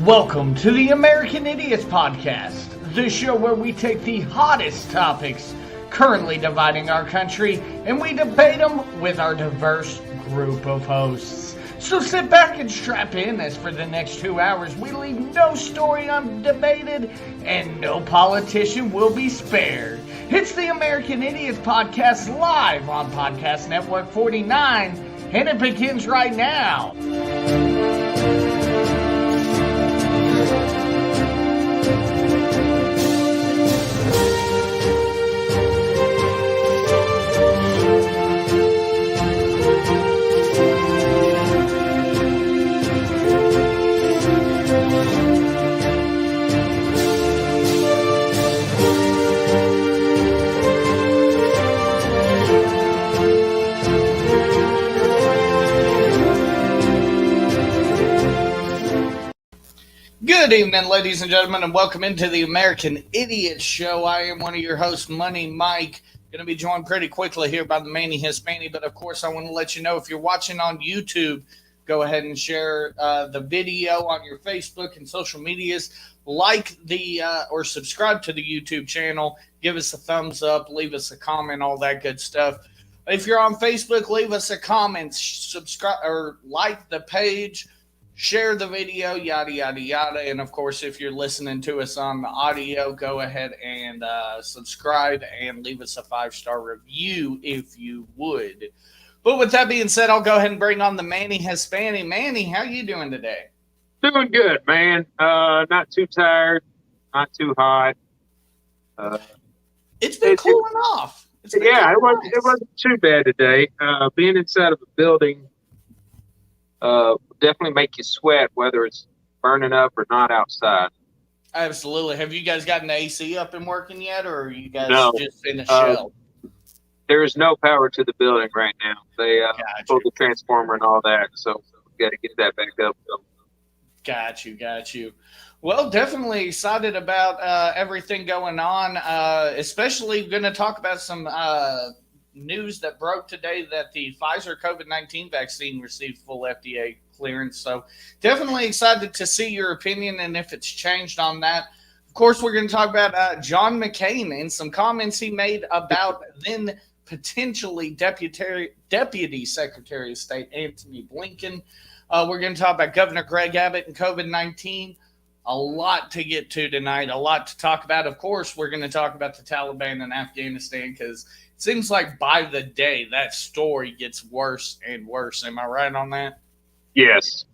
Welcome to the American Idiots Podcast, the show where we take the hottest topics currently dividing our country and we debate them with our diverse group of hosts. So sit back and strap in, as for the next 2 hours we leave no story undebated and no politician will be spared. It's the American Idiots Podcast live on Podcast Network 49, and it begins right now. Good evening, ladies and gentlemen, and welcome into the American Idiot Show. I am one of your hosts, Money Mike. Going to be joined pretty quickly here by the Manny Hispani, but of course I want to let you know, if you're watching on YouTube, go ahead and share the video on your Facebook and social medias. Like or subscribe to the YouTube channel. Give us a thumbs up. Leave us a comment. All that good stuff. If you're on Facebook, leave us a comment. Subscribe or like the page. Share the video. Yada yada yada. And of course, if you're listening to us on the audio, go ahead and subscribe and leave us a 5-star review if you would. But with that being said, I'll go ahead and bring on the Manny Hispani. Manny, how you doing today? Doing good, man. Not too tired, not too hot. It's been cooling off. It wasn't too bad today. Being inside of a building definitely make you sweat, whether it's burning up or not outside. Absolutely. Have you guys gotten the AC up and working yet, or are you guys just in a shell? There is no power to the building right now. They pulled the transformer and all that, so we got to get that back up. Got you. Well, definitely excited about everything going on, especially going to talk about some news that broke today that the Pfizer COVID-19 vaccine received full FDA clearance. So definitely excited to see your opinion and if it's changed on that. Of course, we're going to talk about John McCain and some comments he made about then potentially Deputy Secretary of State Antony Blinken. We're going to talk about Governor Greg Abbott and COVID-19. A lot to get to tonight, a lot to talk about. Of course, we're going to talk about the Taliban in Afghanistan because it seems like by the day that story gets worse and worse. Am I right on that? Yes.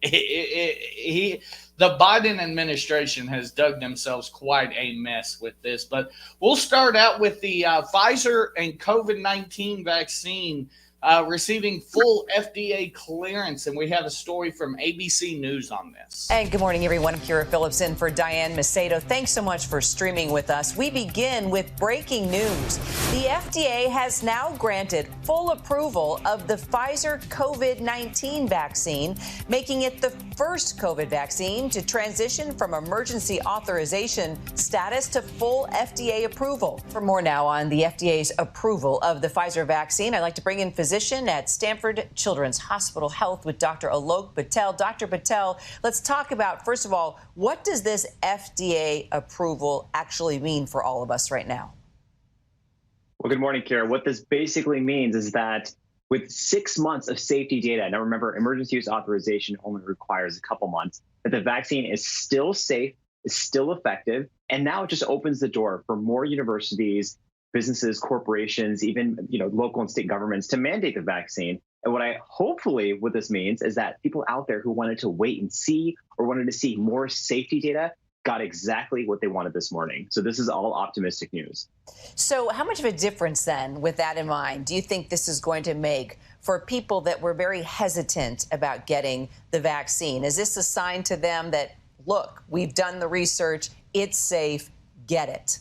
The Biden administration has dug themselves quite a mess with this. But we'll start out with the Pfizer and COVID-19 vaccine receiving full FDA clearance, and we have a story from ABC News on this. And good morning, everyone. I'm Kira Phillips in for Diane Macedo. Thanks so much for streaming with us. We begin with breaking news. The FDA has now granted full approval of the Pfizer COVID-19 vaccine, making it the first COVID vaccine to transition from emergency authorization status to full FDA approval. For more now on the FDA's approval of the Pfizer vaccine, I'd like to bring in physician at Stanford Children's Hospital Health with Dr. Alok Patel. Dr. Patel, let's talk about, first of all, what does this FDA approval actually mean for all of us right now? Well, good morning, Kara. What this basically means is that with 6 months of safety data, now remember, emergency use authorization only requires a couple months, that the vaccine is still safe, is still effective, and now it just opens the door for more universities, businesses, corporations, even local and state governments to mandate the vaccine. And what this means is that people out there who wanted to wait and see or wanted to see more safety data got exactly what they wanted this morning. So this is all optimistic news. So how much of a difference then, with that in mind, do you think this is going to make for people that were very hesitant about getting the vaccine? Is this a sign to them that, look, we've done the research, it's safe, get it?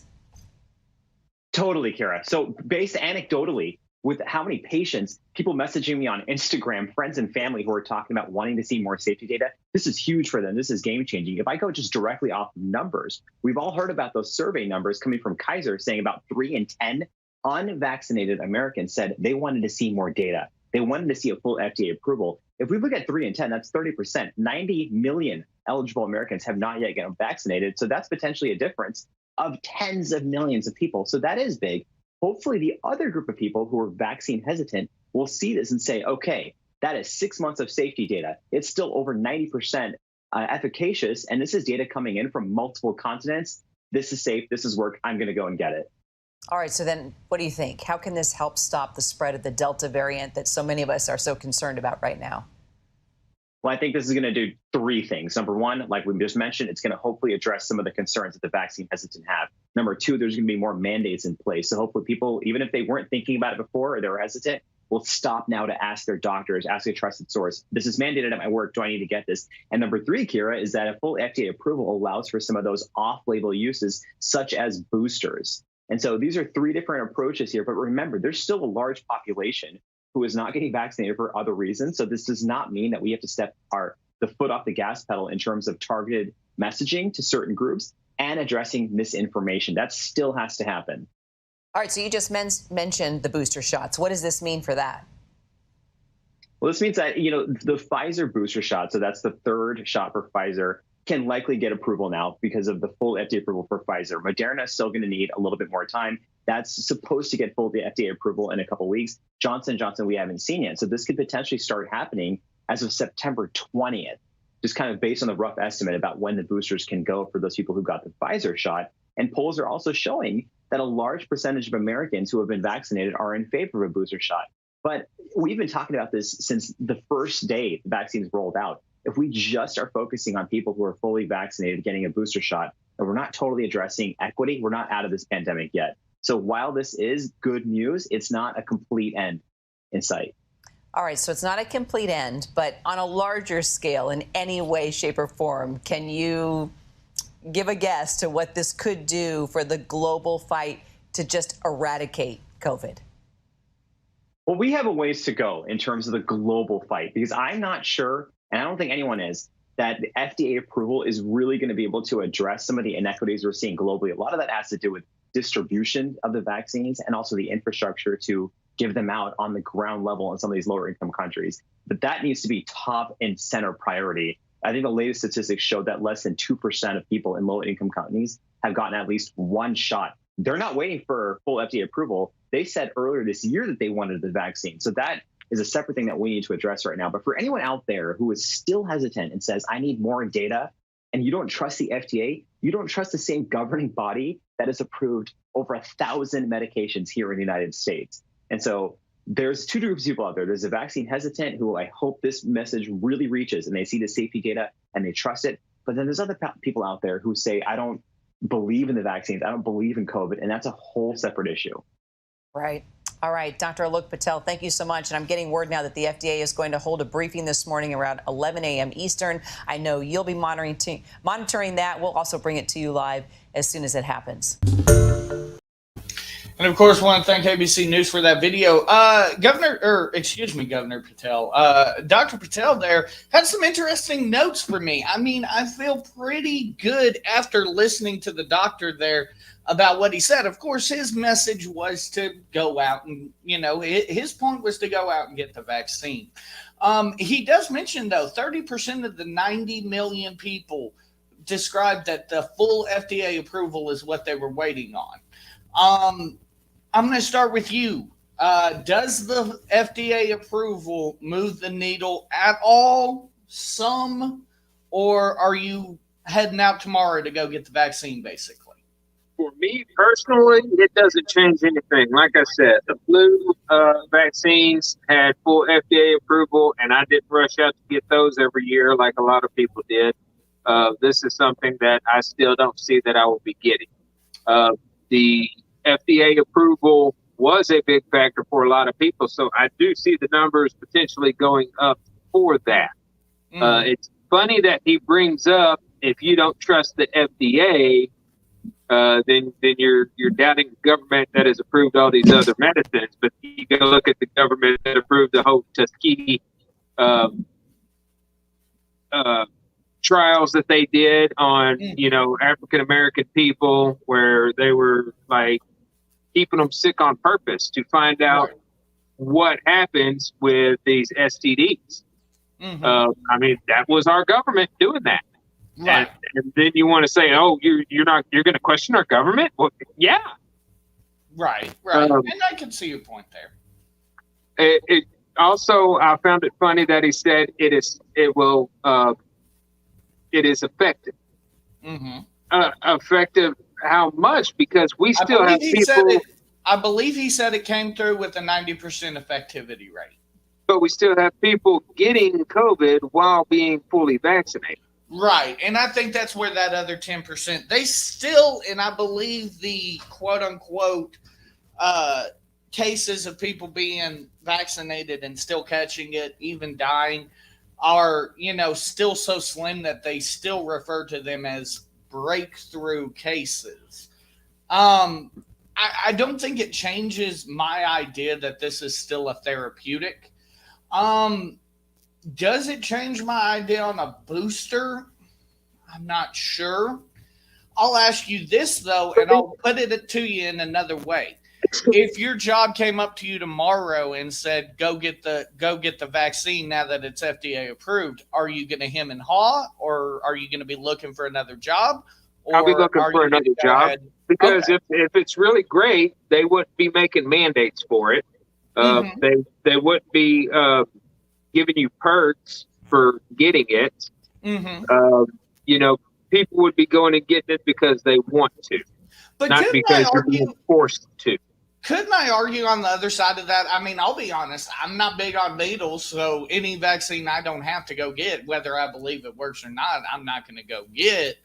Totally, Kara. So based anecdotally, with how many patients, people messaging me on Instagram, friends and family who are talking about wanting to see more safety data, this is huge for them. This is game changing. If I go just directly off numbers, we've all heard about those survey numbers coming from Kaiser saying about 3 in 10 unvaccinated Americans said they wanted to see more data. They wanted to see a full FDA approval. If we look at 3 in 10, that's 30%, 90 million eligible Americans have not yet gotten vaccinated. So that's potentially a difference of tens of millions of people. So that is big. Hopefully the other group of people who are vaccine hesitant will see this and say, okay, that is 6 months of safety data. It's still over 90% efficacious. And this is data coming in from multiple continents. This is safe. This is work. I'm going to go and get it. All right. So then what do you think? How can this help stop the spread of the Delta variant that so many of us are so concerned about right now? Well, I think this is going to do three things. Number one, like we just mentioned, it's going to hopefully address some of the concerns that the vaccine hesitant have. Number two, there's going to be more mandates in place. So hopefully people, even if they weren't thinking about it before or they were hesitant, will stop now to ask their doctors, ask a trusted source. This is mandated at my work. Do I need to get this? And number three, Kira, is that a full FDA approval allows for some of those off-label uses, such as boosters. And so these are three different approaches here. But remember, there's still a large population who is not getting vaccinated for other reasons. So this does not mean that we have to step the foot off the gas pedal in terms of targeted messaging to certain groups and addressing misinformation. That still has to happen. All right. So you just mentioned the booster shots. What does this mean for that? Well, this means that, the Pfizer booster shot, so that's the third shot for Pfizer, can likely get approval now because of the full FDA approval for Pfizer. Moderna is still going to need a little bit more time. That's supposed to get full FDA approval in a couple of weeks. Johnson & Johnson, we haven't seen yet. So this could potentially start happening as of September 20th, just kind of based on the rough estimate about when the boosters can go for those people who got the Pfizer shot. And polls are also showing that a large percentage of Americans who have been vaccinated are in favor of a booster shot. But we've been talking about this since the first day the vaccines rolled out. If we just are focusing on people who are fully vaccinated getting a booster shot, and we're not totally addressing equity, we're not out of this pandemic yet. So while this is good news, it's not a complete end in sight. All right. So it's not a complete end, but on a larger scale, in any way, shape, or form, can you give a guess to what this could do for the global fight to just eradicate COVID? Well, we have a ways to go in terms of the global fight, because I'm not sure, and I don't think anyone is, that the FDA approval is really going to be able to address some of the inequities we're seeing globally. A lot of that has to do with distribution of the vaccines and also the infrastructure to give them out on the ground level in some of these lower income countries. But that needs to be top and center priority. I think the latest statistics showed that less than 2% of people in low income countries have gotten at least one shot. They're not waiting for full FDA approval. They said earlier this year that they wanted the vaccine. So that is a separate thing that we need to address right now. But for anyone out there who is still hesitant and says, I need more data, and you don't trust the FDA, you don't trust the same governing body that has approved over 1,000 medications here in the United States. And so there's two groups of people out there. There's a vaccine hesitant who I hope this message really reaches and they see the safety data and they trust it. But then there's other people out there who say, I don't believe in the vaccines. I don't believe in COVID. And that's a whole separate issue. Right. All right. Dr. Alok Patel, thank you so much. And I'm getting word now that the FDA is going to hold a briefing this morning around 11 a.m. Eastern. I know you'll be monitoring that. We'll also bring it to you live as soon as it happens. And of course, I want to thank ABC News for that video. Governor Patel. Dr. Patel there had some interesting notes for me. I mean, I feel pretty good after listening to the doctor there about what he said. Of course, his message was to go out and, his point was to go out and get the vaccine. He does mention, though, 30% of the 90 million people described that the full FDA approval is what they were waiting on. I'm going to start with you. Does the FDA approval move the needle at all, some, or are you heading out tomorrow to go get the vaccine, basically? For me personally, it doesn't change anything. Like I said, the flu vaccines had full FDA approval, and I didn't rush out to get those every year like a lot of people did. This is something that I still don't see that I will be getting. The FDA approval was a big factor for a lot of people, so I do see the numbers potentially going up for that. It's funny that he brings up, if you don't trust the FDA, then you're doubting the government that has approved all these other medicines. But you go look at the government that approved the whole Tuskegee trials that they did on, African American people, where they were like keeping them sick on purpose to find out what happens with these STDs. I mean, that was our government doing that. Right. And then you want to say, "Oh, you're going to question our government?" Well, yeah. Right. And I can see your point there. It also, I found it funny that he said it is effective. Mm-hmm. Effective how much? Because we still have people. I believe he said it came through with a 90% effectivity rate. But we still have people getting COVID while being fully vaccinated. Right. And I think that's where that other 10%, they still, and I believe the quote unquote cases of people being vaccinated and still catching it, even dying, are, still so slim that they still refer to them as breakthrough cases. I don't think it changes my idea that this is still a therapeutic. Does it change my idea on a booster? I'm not sure. I'll ask you this though, and I'll put it to you in another way. If your job came up to you tomorrow and said, "Go get the vaccine now that it's FDA approved," are you going to hem and haw, or are you going to be looking for another job? Or I'll be looking for another job because if it's really great, they wouldn't be making mandates for it. They wouldn't be giving you perks for getting it. People would be going and getting it because they want to, but not because they're being forced to. Couldn't I argue on the other side of that? I mean, I'll be honest, I'm not big on needles, so any vaccine I don't have to go get, whether I believe it works or not, I'm not going to go get.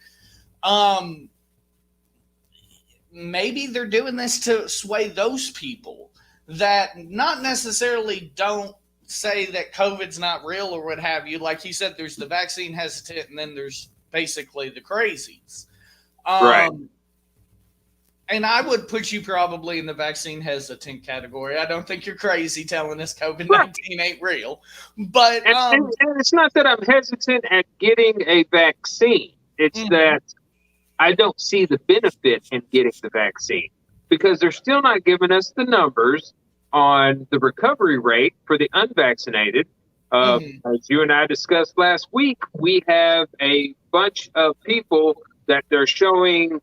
Maybe they're doing this to sway those people that not necessarily don't say that COVID's not real or what have you. Like you said, there's the vaccine hesitant, and then there's basically the crazies. Right. And I would put you probably in the vaccine hesitant category. I don't think you're crazy telling us COVID-19 ain't real. But and it's not that I'm hesitant at getting a vaccine. It's that I don't see the benefit in getting the vaccine because they're still not giving us the numbers on the recovery rate for the unvaccinated. As you and I discussed last week, we have a bunch of people that they're showing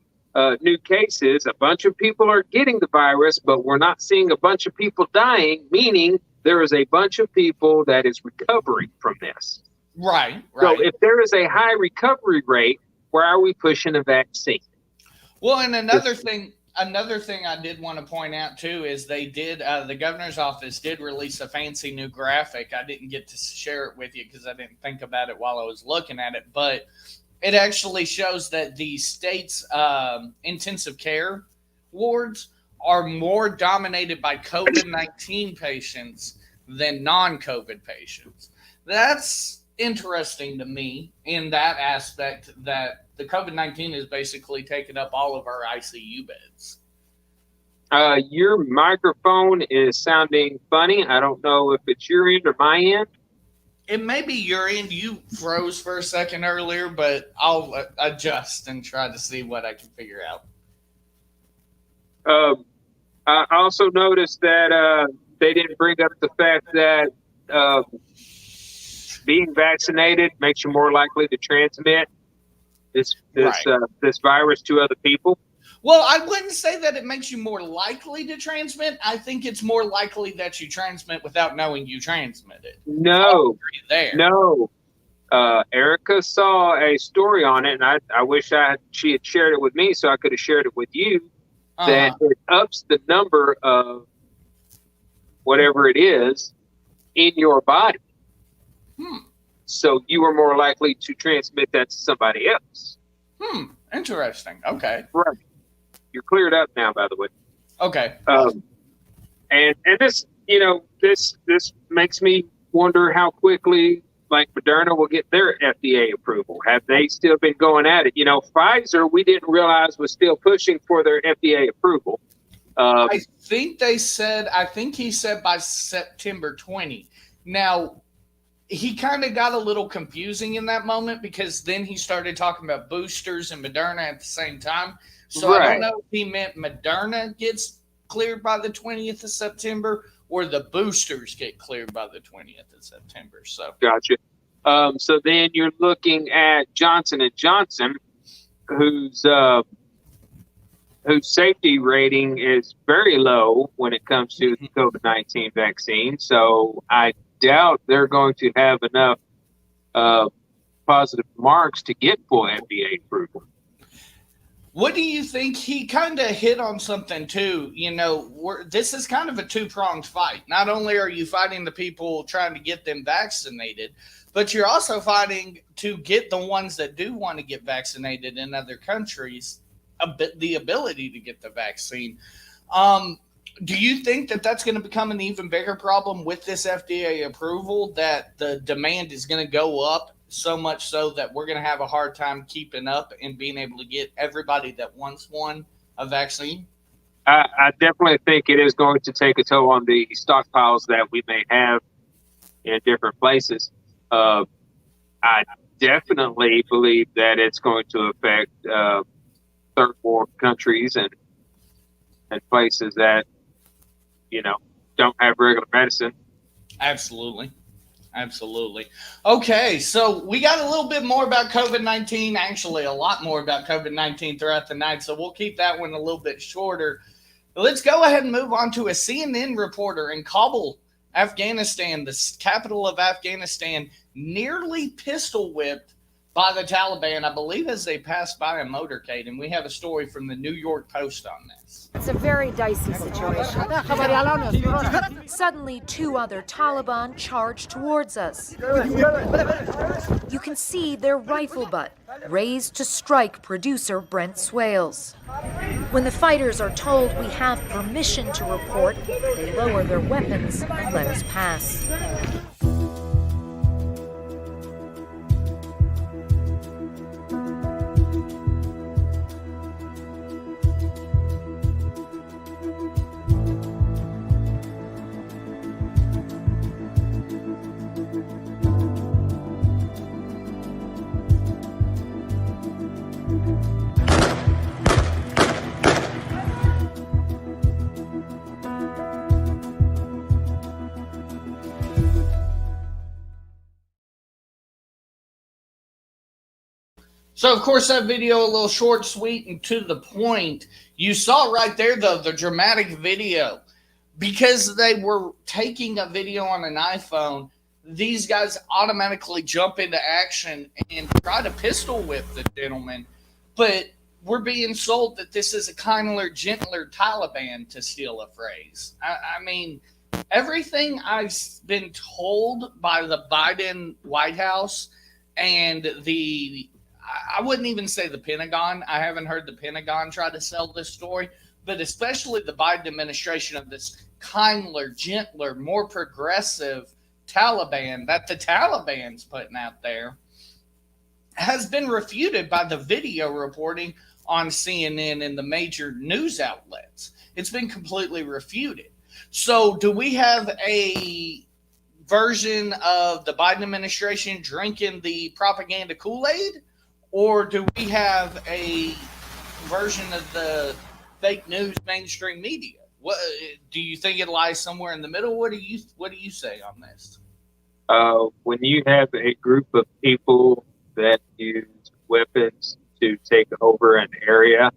new cases. A bunch of people are getting the virus, but we're not seeing a bunch of people dying, meaning there is a bunch of people that is recovering from this. Right. So if there is a high recovery rate, where are we pushing a vaccine? Well, and another thing I did want to point out too is they did the governor's office did release a fancy new graphic. I didn't get to share it with you because I didn't think about it while I was looking at it, but it actually shows that the state's intensive care wards are more dominated by COVID-19 patients than non-COVID patients. That's interesting to me in that aspect, that the COVID-19 is basically taking up all of our ICU beds. Your microphone is sounding funny. I don't know if it's your end or my end. It may be your end. You froze for a second earlier, but I'll adjust and try to see what I can figure out. I also noticed that they didn't bring up the fact that being vaccinated makes you more likely to transmit this virus to other people. Well, I wouldn't say that it makes you more likely to transmit. I think it's more likely that you transmit without knowing you transmitted. No. Erica saw a story on it, and I wish she had shared it with me so I could have shared it with you, that it ups the number of whatever it is in your body. So you are more likely to transmit that to somebody else. Interesting. Okay. Right. You're cleared up now, by the way. Okay. And this, this makes me wonder how quickly, like, Moderna will get their FDA approval. Have they still been going at it? Pfizer, we didn't realize was still pushing for their FDA approval. I think he said by September 20. Now, he kind of got a little confusing in that moment because then he started talking about boosters and Moderna at the same time. So I don't know if he meant Moderna gets cleared by the 20th of September or the boosters get cleared by the 20th of September. So gotcha. So then you're looking at Johnson and Johnson, whose safety rating is very low when it comes to the COVID-19 vaccine. So I doubt they're going to have enough positive marks to get full FDA approval. What do you think? He kind of hit on something too. This is kind of a two-pronged fight. Not only are you fighting the people trying to get them vaccinated, but you're also fighting to get the ones that do want to get vaccinated in other countries the ability to get the vaccine. Do you think that that's going to become an even bigger problem with this FDA approval, that the demand is going to go up so much so that we're going to have a hard time keeping up and being able to get everybody that wants one a vaccine? I definitely think it is going to take a toll on the stockpiles that we may have in different places. I definitely believe that it's going to affect third world countries and places that, don't have regular medicine. Absolutely. Okay, so we got a little bit more about COVID-19, actually a lot more about COVID-19 throughout the night, so we'll keep that one a little bit shorter. Let's go ahead and move on to a CNN reporter in Kabul, Afghanistan, the capital of Afghanistan, nearly pistol whipped by the Taliban, I believe, as they passed by a motorcade. And we have a story from the New York Post on this. It's a very dicey situation. Suddenly, two other Taliban charge towards us. You can see their rifle butt raised to strike producer Brent Swales. When the fighters are told we have permission to report, they lower their weapons and let us pass. So, of course, that video, a little short, sweet, and to the point. You saw right there, though, the dramatic video. Because they were taking a video on an iPhone, these guys automatically jump into action and try to pistol whip the gentleman. But we're being sold that this is a kinder, gentler Taliban, to steal a phrase. I mean, everything I've been told by the Biden White House and I wouldn't even say the Pentagon. I haven't heard the Pentagon try to sell this story, but especially the Biden administration of this kinder, gentler, more progressive Taliban that the Taliban's putting out there has been refuted by the video reporting on CNN and the major news outlets. It's been completely refuted. So do we have a version of the Biden administration drinking the propaganda Kool-Aid? Or do we have a version of the fake news mainstream media? What do you think it lies somewhere in the middle? What do you say on this? When you have a group of people that use weapons to take over an area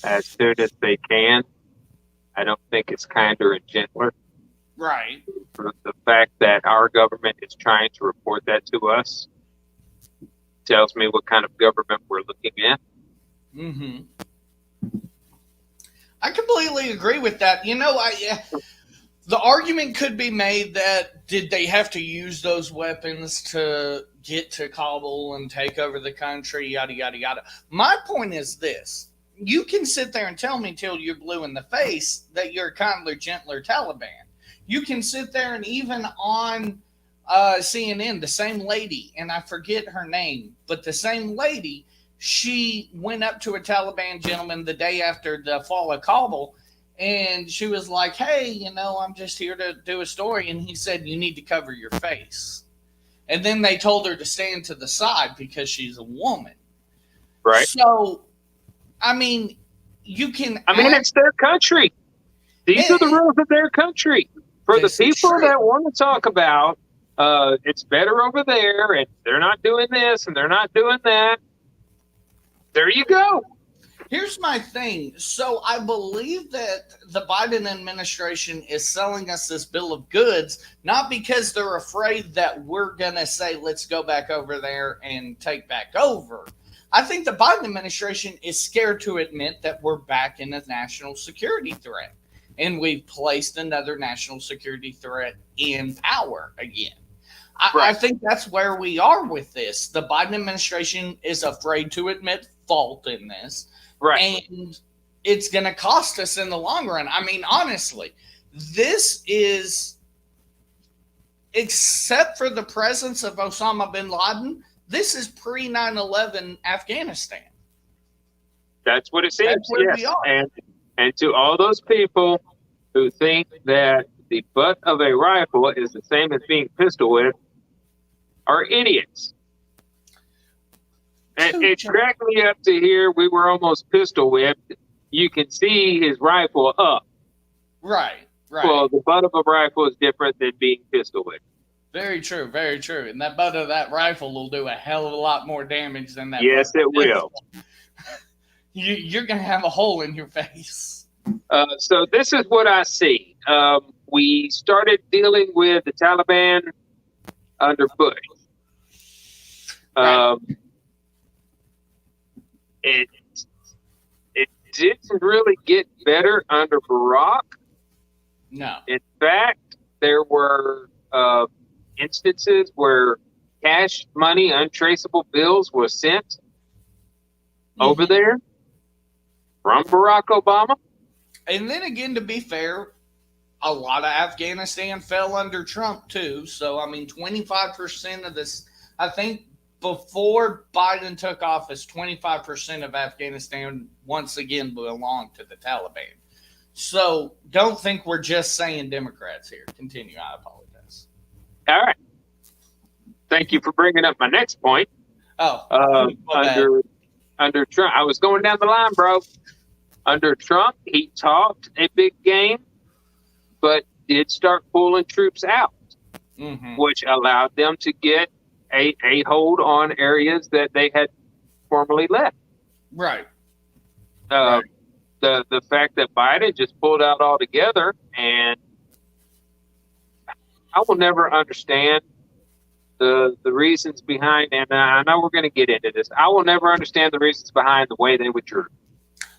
as soon as they can, I don't think it's kinder and gentler. Right. For the fact that our government is trying to report that to us tells me what kind of government we're looking at. Mm-hmm. I completely agree with that. The argument could be made that did they have to use those weapons to get to Kabul and take over the country, yada, yada, yada. My point is this. You can sit there and tell me till you're blue in the face that you're a kinder, gentler Taliban. You can sit there and even on CNN, the same lady, and I forget her name, but the same lady, she went up to a Taliban gentleman the day after the fall of Kabul, and she was like, hey, I'm just here to do a story. And he said, you need to cover your face. And then they told her to stand to the side because she's a woman. Right. So, I mean, it's their country. These are the rules of their country. For the people that want to talk about It's better over there, and they're not doing this, and they're not doing that. There you go. Here's my thing. So I believe that the Biden administration is selling us this bill of goods, not because they're afraid that we're going to say, let's go back over there and take back over. I think the Biden administration is scared to admit that we're back in a national security threat. And we've placed another national security threat in power again. I think that's where we are with this. The Biden administration is afraid to admit fault in this. Right. And it's going to cost us in the long run. I mean, honestly, this is, except for the presence of Osama bin Laden, this is pre 9/11 Afghanistan. That's what it seems. That's where we are. And to all those people who think that the butt of a rifle is the same as being pistol whipped are idiots. And it cracked me up to hear we were almost pistol whipped. You can see his rifle up. Right. Well, the butt of a rifle is different than being pistol whipped. Very true, very true. And that butt of that rifle will do a hell of a lot more damage than that. Yes, it will. You're going to have a hole in your face. So this is what I see. We started dealing with the Taliban under Bush. Right. It didn't really get better under Barack. No. In fact, there were instances where cash money, untraceable bills were sent over there from Barack Obama. And then again, to be fair, a lot of Afghanistan fell under Trump too. So, I mean, 25% of this, I think before Biden took office, 25% of Afghanistan once again belonged to the Taliban. So don't think we're just saying Democrats here. Continue. I apologize. All right. Thank you for bringing up my next point. Under Trump, I was going down the line, bro. Under Trump, he talked a big game, but did start pulling troops out, which allowed them to get a hold on areas that they had formerly left. Right. The fact that Biden just pulled out altogether, and I will never understand the reasons behind, and I know we're going to get into this. I will never understand the reasons behind the way they withdrew.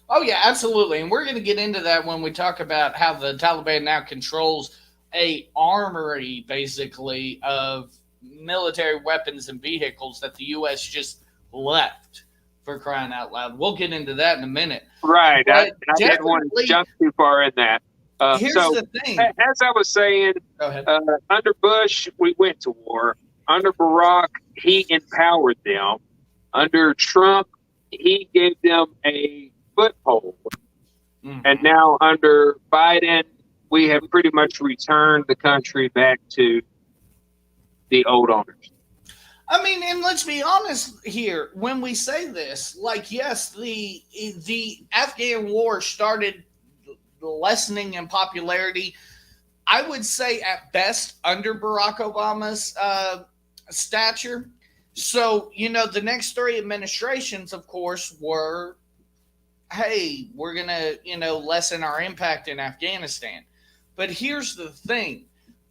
Oh, yeah, absolutely. And we're going to get into that when we talk about how the Taliban now controls a armory, basically, of military weapons and vehicles that the U.S. just left, for crying out loud. We'll get into that in a minute. Right. I didn't want to jump too far in that. Here's the thing. As I was saying, go ahead. Under Bush, we went to war. Under Barack, he empowered them. Under Trump, he gave them a foothold. And now under Biden, we have pretty much returned the country back to the old owners. I mean, and let's be honest here. When we say this, like, yes, the Afghan war started lessening in popularity. I would say at best under Barack Obama's stature. So, the next three administrations, of course, were, hey, we're going to, lessen our impact in Afghanistan. But here's the thing.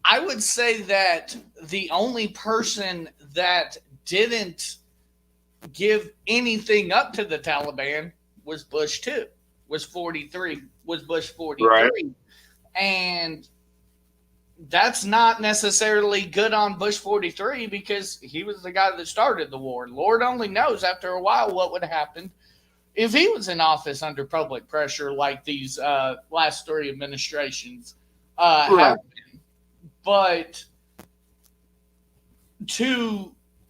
I would say that the only person that didn't give anything up to the Taliban was Bush too. Was Bush 43. Right. And that's not necessarily good on Bush 43 because he was the guy that started the war. Lord only knows after a while what would happen if he was in office under public pressure like these last three administrations have been. But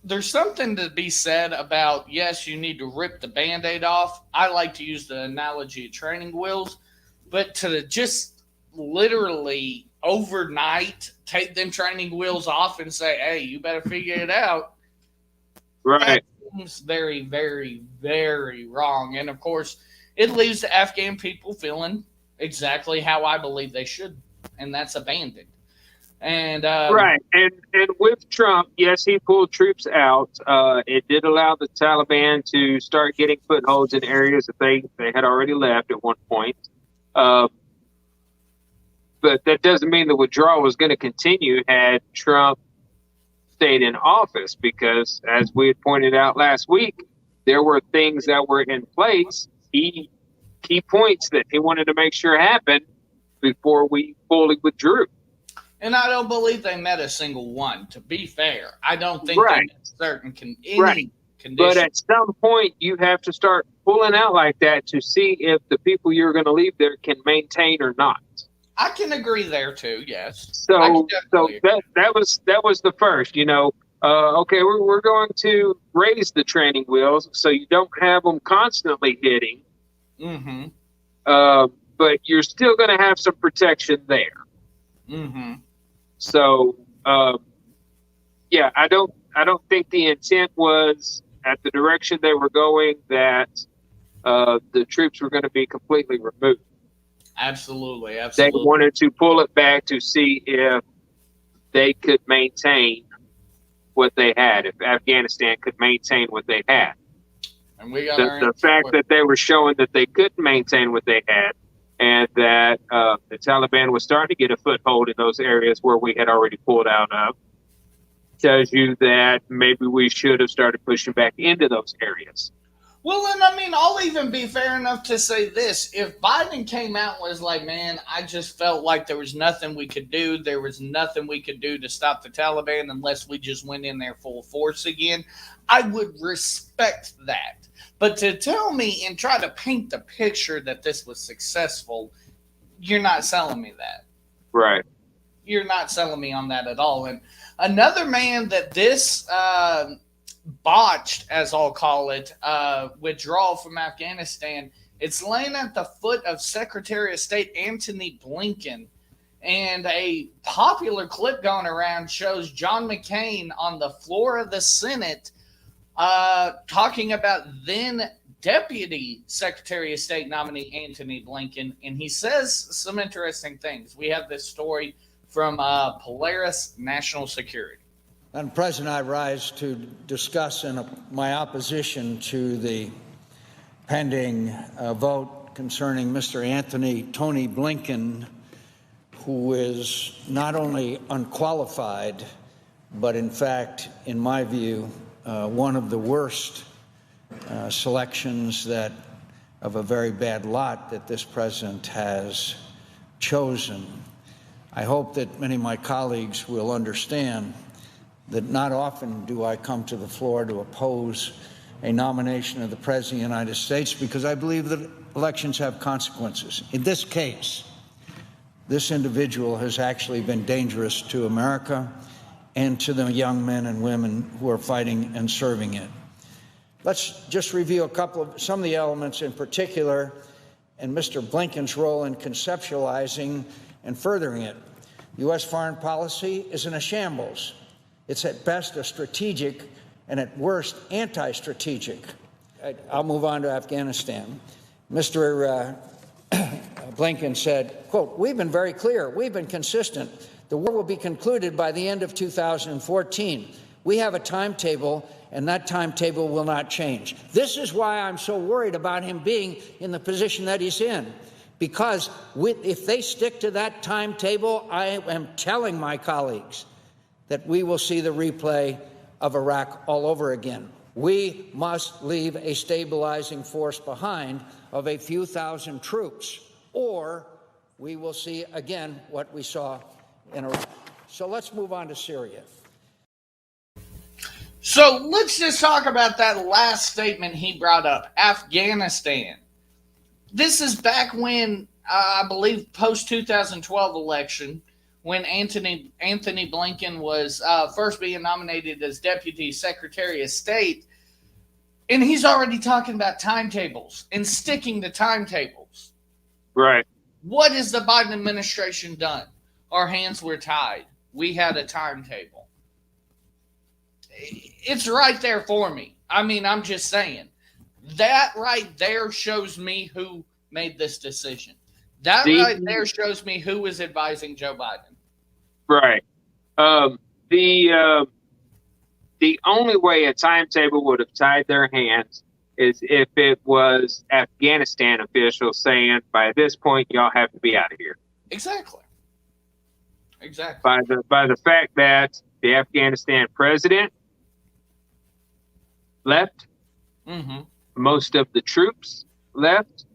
there's something to be said about, yes, you need to rip the Band-Aid off. I like to use the analogy of training wheels, but to just literally overnight take them training wheels off and say, hey, you better figure it out. Right. That seems very, very, very wrong. And of course, it leaves the Afghan people feeling exactly how I believe they should, and that's abandoned. And Right. And with Trump, yes, he pulled troops out. It did allow the Taliban to start getting footholds in areas that they had already left at one point. But that doesn't mean the withdrawal was going to continue had Trump stayed in office, because as we had pointed out last week, there were things that were in place, key points that he wanted to make sure happened before we fully withdrew. And I don't believe they met a single one, to be fair. I don't think Right. they met certain conditions. But at some point, you have to start pulling out like that to see if the people you're going to leave there can maintain or not. I can agree there too. Yes. So that was the first. Okay, we're going to raise the training wheels so you don't have them constantly hitting. Mm-hmm. But you're still going to have some protection there. Mm-hmm. So, yeah, I don't think the intent was, at the direction they were going, that the troops were going to be completely removed. Absolutely. They wanted to pull it back to see if they could maintain what they had, if Afghanistan could maintain what they had. And we got the fact that they were showing that they couldn't maintain what they had, and that the Taliban was starting to get a foothold in those areas where we had already pulled out of, tells you that maybe we should have started pushing back into those areas. Well, and I mean, I'll even be fair enough to say this. If Biden came out and was like, man, I just felt like there was nothing we could do. There was nothing we could do to stop the Taliban unless we just went in there full force again, I would respect that. But to tell me and try to paint the picture that this was successful, you're not selling me that. Right. You're not selling me on that at all. And another man that this botched, as I'll call it, withdrawal from Afghanistan, it's laying at the foot of Secretary of State Antony Blinken. And a popular clip going around shows John McCain on the floor of the Senate talking about then Deputy Secretary of State nominee Antony Blinken, and he says some interesting things. We have this story from Polaris National Security. Madam President, I rise to discuss my opposition to the pending vote concerning Mr. Tony Blinken, who is not only unqualified, but in fact, in my view, one of the worst selections of a very bad lot that this president has chosen. I hope that many of my colleagues will understand that not often do I come to the floor to oppose a nomination of the President of the United States, because I believe that elections have consequences. In this case, this individual has actually been dangerous to America and to the young men and women who are fighting and serving it. Let's just review some of the elements in particular, and Mr. Blinken's role in conceptualizing and furthering it. U.S. foreign policy is in a shambles. It's at best a strategic and at worst anti-strategic. I'll move on to Afghanistan. Mr. Blinken said, quote, "We've been very clear. We've been consistent. The war will be concluded by the end of 2014. We have a timetable, and that timetable will not change." This is why I'm so worried about him being in the position that he's in. Because if they stick to that timetable, I am telling my colleagues that we will see the replay of Iraq all over again. We must leave a stabilizing force behind of a few thousand troops, or we will see again what we saw in Iraq. So let's move on to Syria. So let's just talk about that last statement he brought up, Afghanistan. This is back when, I believe, post-2012 election, when Antony Blinken was first being nominated as Deputy Secretary of State, and he's already talking about timetables and sticking to timetables. Right. What has the Biden administration done? Our hands were tied. We had a timetable. It's right there for me. I mean, I'm just saying. That right there shows me who made this decision. That right there shows me who is advising Joe Biden. Right. The only way a timetable would have tied their hands is if it was Afghanistan officials saying, by this point, y'all have to be out of here. Exactly. By the fact that the Afghanistan president left, most of the troops left,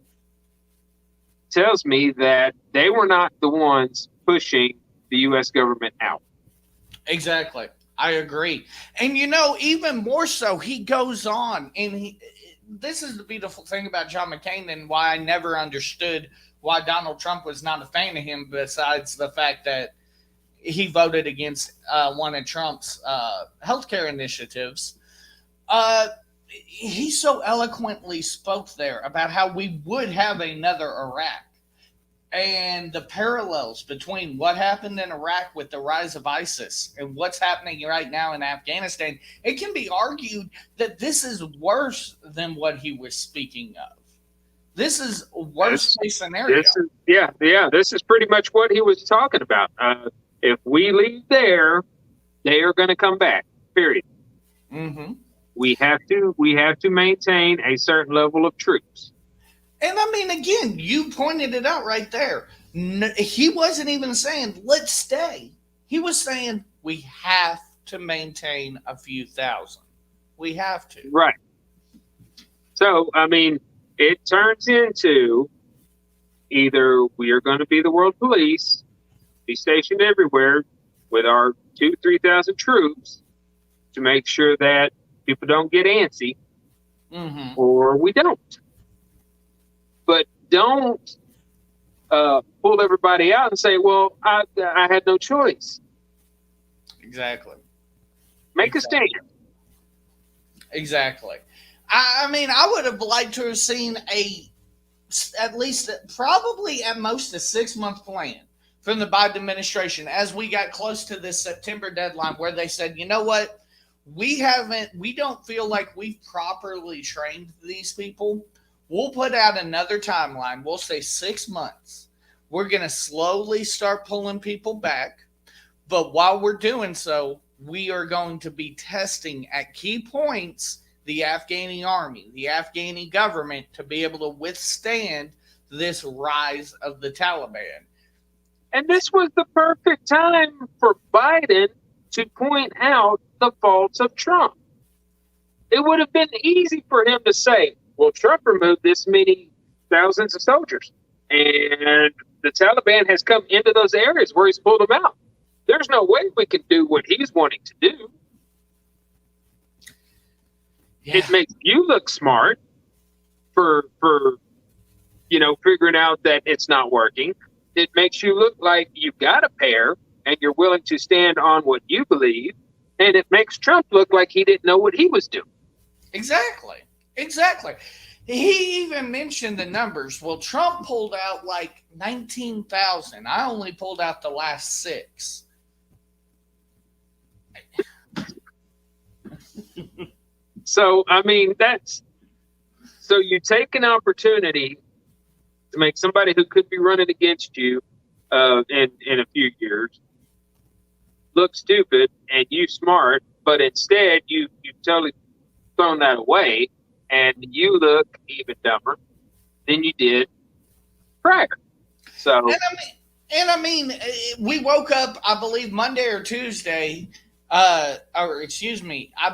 tells me that they were not the ones pushing the U.S. government out. Exactly. I agree. And, even more so, he goes on, and this is the beautiful thing about John McCain and why I never understood why Donald Trump was not a fan of him, besides the fact that he voted against one of Trump's healthcare initiatives. He so eloquently spoke there about how we would have another Iraq, and the parallels between what happened in Iraq with the rise of ISIS and what's happening right now in Afghanistan. It can be argued that this is worse than what he was speaking of. This is a worst case scenario. This is pretty much what he was talking about. If we leave there, they are going to come back. Period. Mm-hmm. We have to maintain a certain level of troops. And I mean, again, you pointed it out right there. He wasn't even saying, let's stay. He was saying, we have to maintain a few thousand. We have to. Right. So, I mean, it turns into either we are going to be the world police, be stationed everywhere with our 2,000-3,000 troops to make sure that people don't get antsy, or we don't. But don't pull everybody out and say, well, I had no choice. Exactly. Make a stand. Exactly. I mean, I would have liked to have seen at least probably at most a 6-month plan from the Biden administration as we got close to this September deadline, where they said, you know what? We don't feel like we've properly trained these people. We'll put out another timeline. We'll say 6 months. We're going to slowly start pulling people back. But while we're doing so, we are going to be testing at key points the Afghani army, the Afghani government, to be able to withstand this rise of the Taliban. And this was the perfect time for Biden to point out the faults of Trump. It would have been easy for him to say, well, Trump removed this many thousands of soldiers, and the Taliban has come into those areas where he's pulled them out. There's no way we can do what he's wanting to do. Yeah. It makes you look smart for figuring out that it's not working. It makes you look like you've got a pair and you're willing to stand on what you believe. And it makes Trump look like he didn't know what he was doing. Exactly. He even mentioned the numbers. Well, Trump pulled out like 19,000. I only pulled out the last 6. So, I mean, so you take an opportunity to make somebody who could be running against you in a few years look stupid and you smart, but instead you've totally thrown that away and you look even dumber than you did prior. So, and I mean, we woke up, I believe, Monday or Tuesday, I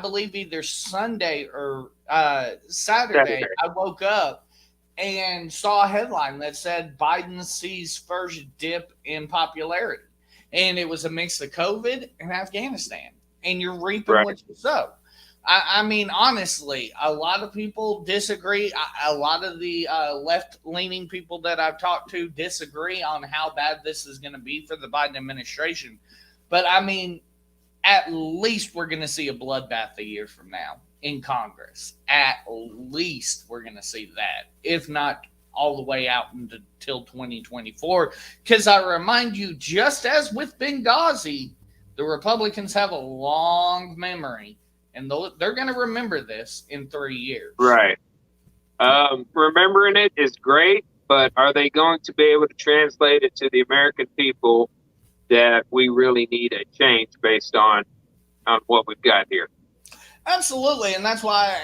believe either Sunday or Saturday. I woke up and saw a headline that said Biden sees first dip in popularity. And it was a mix of COVID and Afghanistan. And you're reaping what you sow. I mean, honestly, a lot of people disagree. A lot of the left-leaning people that I've talked to disagree on how bad this is going to be for the Biden administration. But, I mean, at least we're going to see a bloodbath a year from now in Congress. At least we're going to see that, if not all the way out until 2024. Because I remind you, just as with Benghazi, the Republicans have a long memory, and they're going to remember this in 3 years. Right. Remembering it is great, but are they going to be able to translate it to the American people that we really need a change based on what we've got here. Absolutely. And that's why,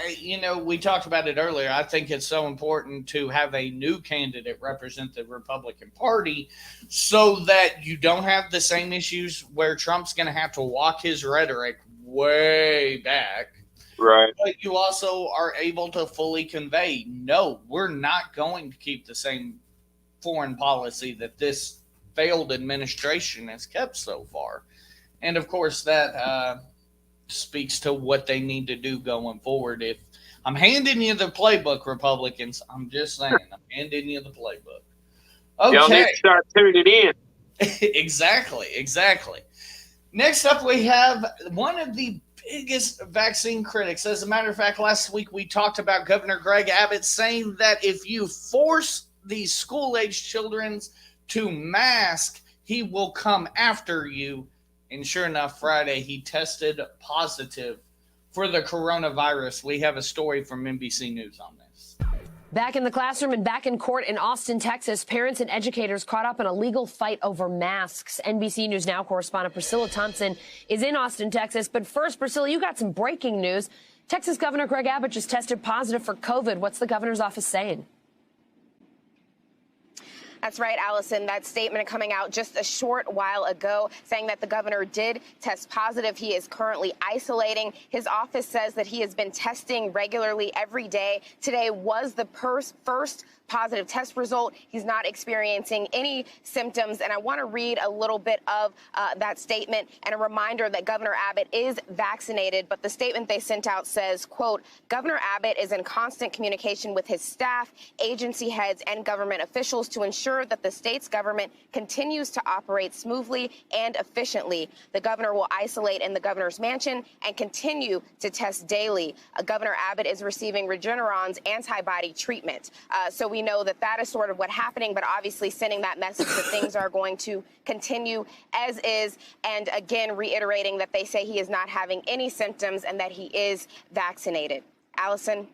we talked about it earlier. I think it's so important to have a new candidate represent the Republican Party so that you don't have the same issues where Trump's going to have to walk his rhetoric way back. Right. But you also are able to fully convey, no, we're not going to keep the same foreign policy that this failed administration has kept so far. And of course, that speaks to what they need to do going forward. If I'm handing you the playbook, Republicans, I'm just saying, I'm handing you the playbook. Okay. Y'all need to start tuning in. Exactly. Next up, we have one of the biggest vaccine critics. As a matter of fact, last week we talked about Governor Greg Abbott saying that if you force these school-age children to mask, he will come after you. And sure enough, Friday, he tested positive for the coronavirus. We have a story from NBC News on this. Back in the classroom and back in court in Austin, Texas, parents and educators caught up in a legal fight over masks. NBC News Now correspondent Priscilla Thompson is in Austin, Texas. But first, Priscilla, you got some breaking news. Texas Governor Greg Abbott just tested positive for COVID. What's the governor's office saying? That's right, Allison. That statement coming out just a short while ago saying that the governor did test positive. He is currently isolating. His office says that he has been testing regularly every day. Today was the first positive test result. He's not experiencing any symptoms. And I want to read a little bit of that statement and a reminder that Governor Abbott is vaccinated. But the statement they sent out says, quote, Governor Abbott is in constant communication with his staff, agency heads, and government officials to ensure that the state's government continues to operate smoothly and efficiently. The governor will isolate in the governor's mansion and continue to test daily. Governor Abbott is receiving Regeneron's antibody treatment. So we know that that is sort of what's happening, but obviously sending that message that things are going to continue as is. And again, reiterating that they say he is not having any symptoms and that he is vaccinated. Allison?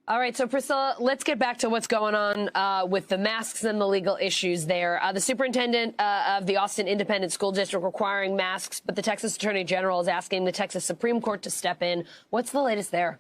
All right, so Priscilla, let's get back to what's going on with the masks and the legal issues there. The superintendent of the Austin Independent School District requiring masks, but the Texas Attorney General is asking the Texas Supreme Court to step in. What's the latest there?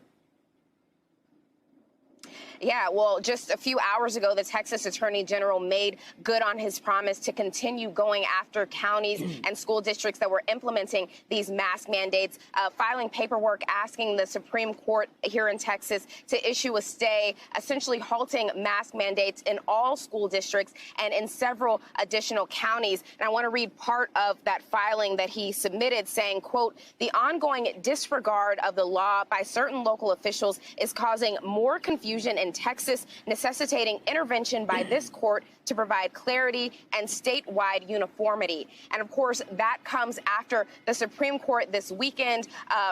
Yeah, well, just a few hours ago, the Texas Attorney General made good on his promise to continue going after counties and school districts that were implementing these mask mandates, filing paperwork asking the Supreme Court here in Texas to issue a stay, essentially halting mask mandates in all school districts and in several additional counties. And I want to read part of that filing that he submitted saying, quote, the ongoing disregard of the law by certain local officials is causing more confusion in Texas, necessitating intervention by this court to provide clarity and statewide uniformity. And of course, that comes after the Supreme Court this weekend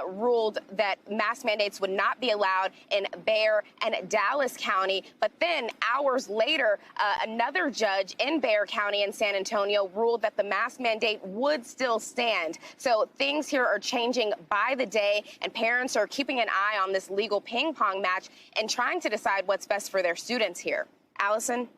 ruled that mask mandates would not be allowed in Bexar and Dallas County. But then hours later, another judge in Bexar County and San Antonio ruled that the mask mandate would still stand. So things here are changing by the day, and parents are keeping an eye on this legal ping pong match and trying to decide what's best for their students here. Allison?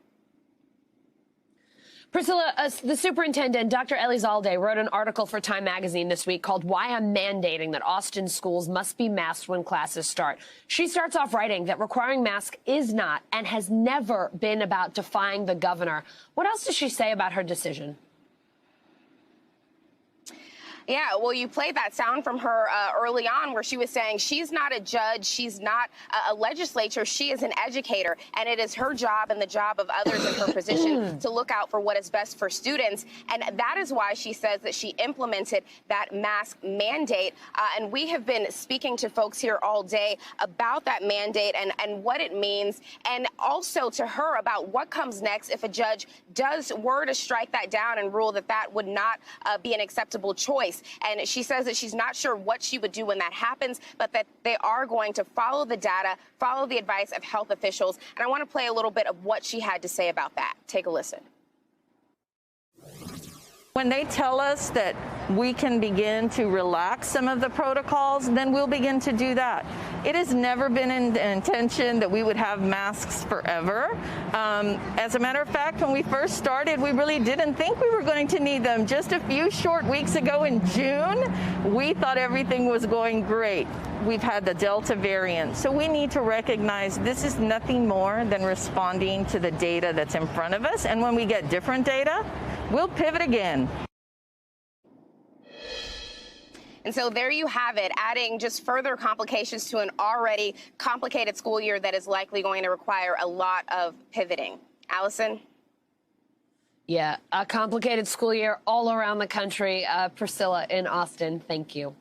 Priscilla, the superintendent, Dr. Elizalde, wrote an article for Time magazine this week called Why I'm Mandating That Austin Schools Must Be Masked When Classes Start. She starts off writing that requiring masks is not and has never been about defying the governor. What else does she say about her decision? Yeah, well, you played that sound from her early on where she was saying she's not a judge, she's not a legislator, she is an educator, and it is her job and the job of others in her position to look out for what is best for students. And that is why she says that she implemented that mask mandate. And we have been speaking to folks here all day about that mandate and what it means, and also to her about what comes next if a judge were to strike that down and rule that that would not be an acceptable choice. And she says that she's not sure what she would do when that happens, but that they are going to follow the data, follow the advice of health officials. And I want to play a little bit of what she had to say about that. Take a listen. When they tell us that we can begin to relax some of the protocols, then we'll begin to do that. It has never been an intention that we would have masks forever. As a matter of fact, when we first started, we really didn't think we were going to need them. Just a few short weeks ago in June, we thought everything was going great. We've had the Delta variant. So we need to recognize this is nothing more than responding to the data that's in front of us. And when we get different data, we'll pivot again. And so there you have it, adding just further complications to an already complicated school year that is likely going to require a lot of pivoting. Allison? Yeah, a complicated school year all around the country. Priscilla in Austin, thank you.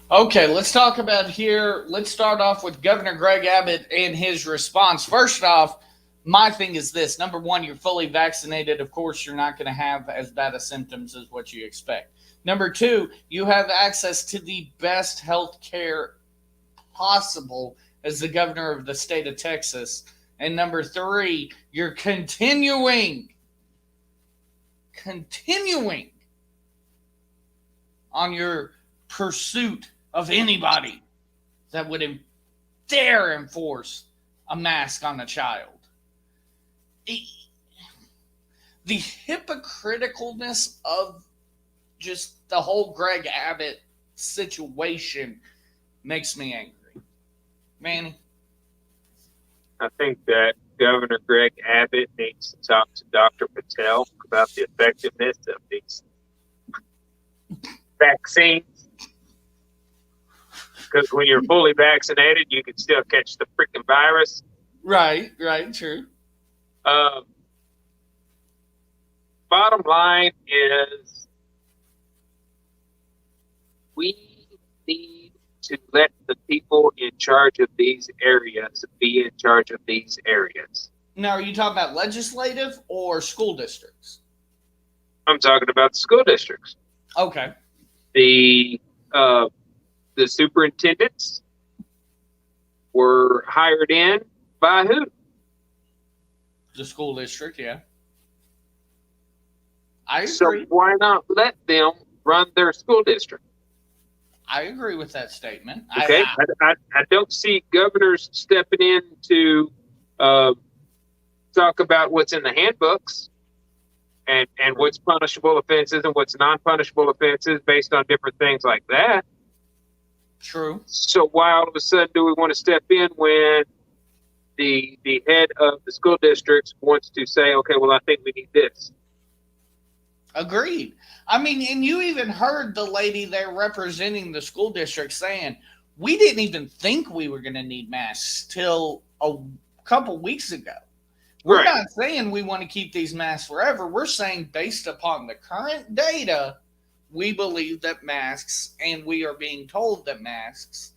Okay, let's talk about here. Let's start off with Governor Greg Abbott and his response. First off, my thing is this. Number one, you're fully vaccinated. Of course, you're not going to have as bad of symptoms as what you expect. Number two, you have access to the best health care possible as the governor of the state of Texas. And number three, you're continuing on your pursuit of anybody that would dare enforce a mask on a child. The hypocriticalness of just the whole Greg Abbott situation makes me angry. Manny? I think that Governor Greg Abbott needs to talk to Dr. Patel about the effectiveness of these vaccines. Because when you're fully vaccinated, you can still catch the freaking virus. Right, true. Bottom line is we need to let the people in charge of these areas be in charge of these areas. Now, are you talking about legislative or school districts? I'm talking about the school districts. Okay. The superintendents were hired in by who? The school district, yeah. I agree. So why not let them run their school district? I agree with that statement. Okay, I don't see governors stepping in to talk about what's in the handbooks and what's punishable offenses and what's non-punishable offenses based on different things like that. True. So why all of a sudden do we want to step in when the head of the school districts wants to say, okay, well, I think we need this? Agreed. I mean, and you even heard the lady there representing the school district saying, we didn't even think we were going to need masks till a couple weeks ago. We're not saying we want to keep these masks forever. We're saying based upon the current data, we believe that masks, and we are being told that masks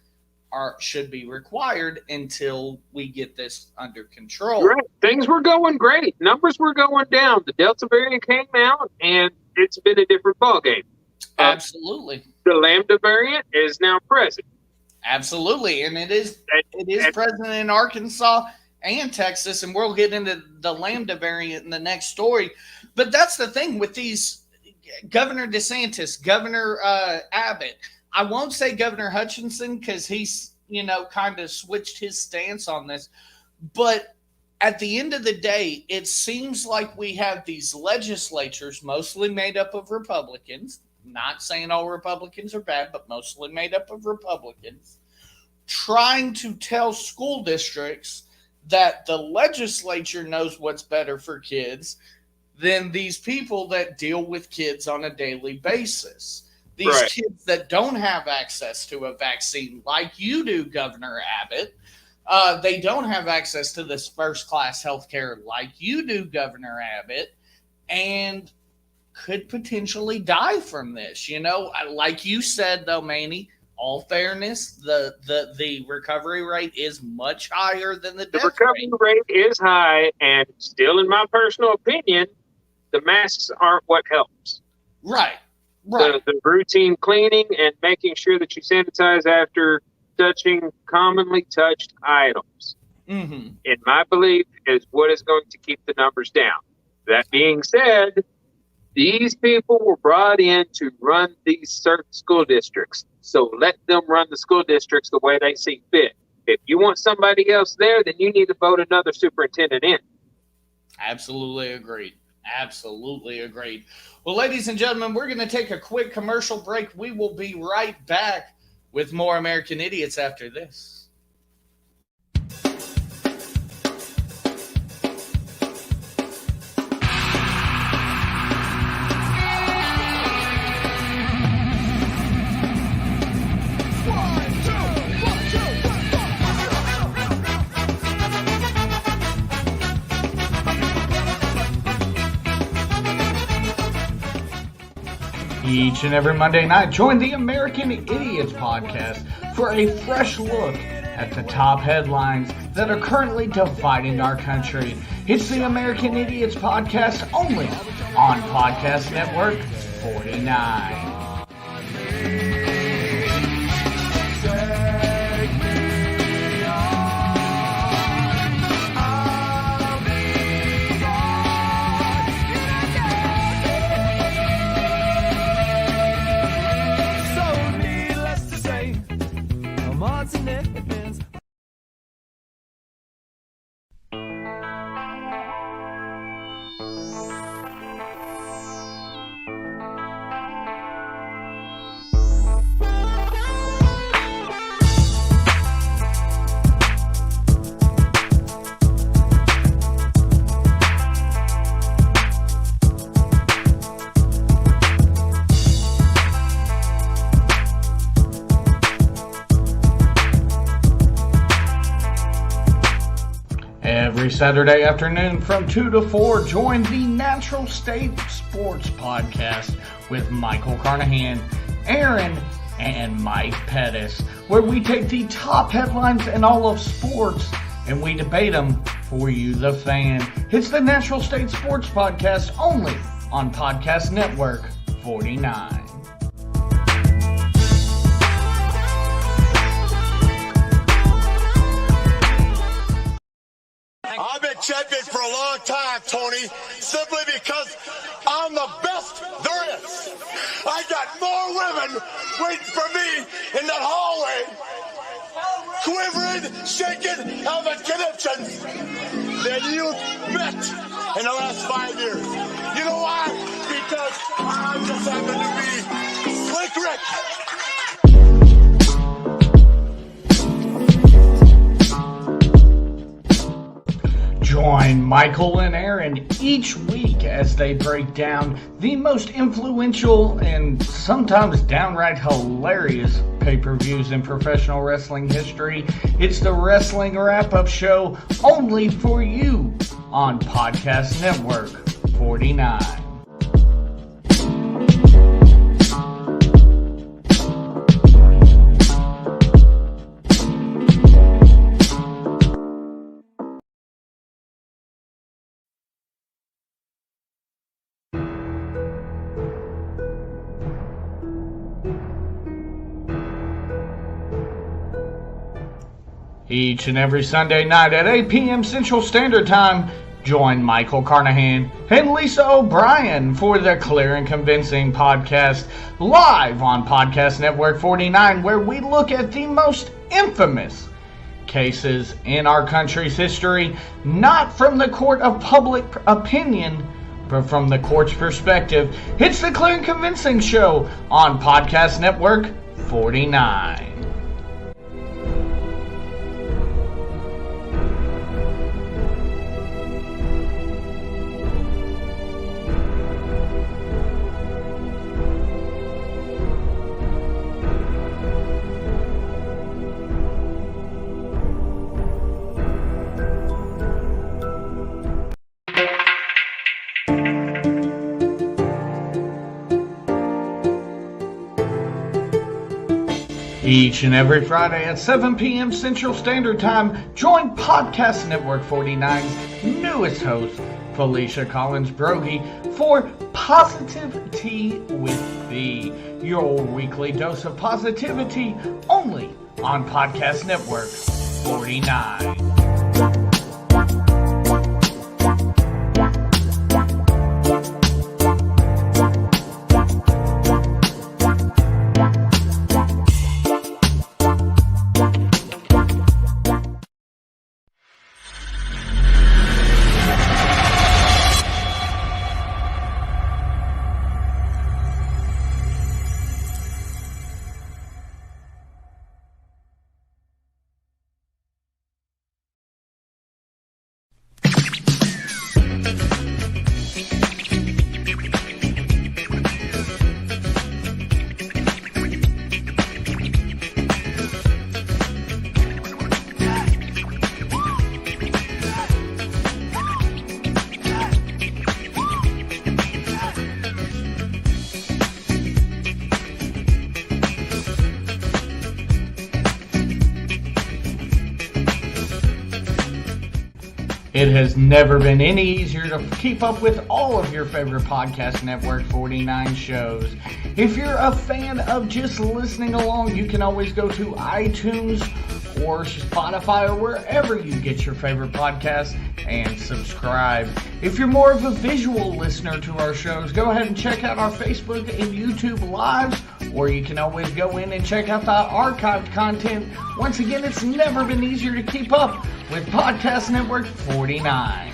should be required until we get this under control. Right. Things were going great. Numbers were going down. The Delta variant came out, and it's been a different ballgame. Absolutely. The Lambda variant is now present. Absolutely. And it is present in Arkansas and Texas, and we'll get into the Lambda variant in the next story. But that's the thing with these Governor DeSantis, Governor Abbott. I won't say Governor Hutchinson because he's, kind of switched his stance on this. But at the end of the day, it seems like we have these legislatures mostly made up of Republicans, not saying all Republicans are bad, but mostly made up of Republicans, trying to tell school districts that the legislature knows what's better for kids than these people that deal with kids on a daily basis. These kids that don't have access to a vaccine like you do, Governor Abbott, they don't have access to this first-class health care like you do, Governor Abbott, and could potentially die from this. Like you said, though, Manny, all fairness, the recovery rate is much higher than the death recovery rate is high, and still, in my personal opinion, the masks aren't what helps. Right. The routine cleaning and making sure that you sanitize after touching commonly touched items, in my belief, is what is going to keep the numbers down. That being said, These people were brought in to run these certain school districts. So let them run the school districts the way they see fit. If you want somebody else there, then you need to vote another superintendent in. Absolutely agreed. Absolutely agreed. Well, ladies and gentlemen, we're going to take a quick commercial break. We will be right back with more American Idiots after this. Each and every Monday night, join the American Idiots podcast for a fresh look at the top headlines that are currently dividing our country. It's the American Idiots podcast only on Podcast Network 49. Every Saturday afternoon from 2 to 4, join the Natural State Sports Podcast with Michael Carnahan, Aaron, and Mike Pettis, where we take the top headlines in all of sports and we debate them for you, the fan. It's the Natural State Sports Podcast only on Podcast Network 49. I've been champion for a long time, Tony, simply because I'm the best there is. I got more women waiting for me in that hallway, quivering, shaking, having conniptions than you met in the last 5 years. You know why? Because I just happen to be Slick Rick. Join Michael and Aaron each week as they break down the most influential and sometimes downright hilarious pay-per-views in professional wrestling history. It's the Wrestling Wrap-Up Show only for you on Podcast Network 49. Each and every Sunday night at 8 p.m. Central Standard Time, join Michael Carnahan and Lisa O'Brien for the Clear and Convincing podcast, live on Podcast Network 49, where we look at the most infamous cases in our country's history, not from the court of public opinion, but from the court's perspective. It's the Clear and Convincing Show on Podcast Network 49. Each and every Friday at 7 p.m. Central Standard Time, join Podcast Network 49's newest host, Felicia Collins-Brogy, for Positive Tea with Thee, your weekly dose of positivity only on Podcast Network 49. It has never been any easier to keep up with all of your favorite Podcast Network 49 shows. If you're a fan of just listening along, you can always go to iTunes or Spotify or wherever you get your favorite podcasts and subscribe. If you're more of a visual listener to our shows, go ahead and check out our Facebook and YouTube lives, or you can always go in and check out the archived content. Once again, it's never been easier to keep up with Podcast Network 49.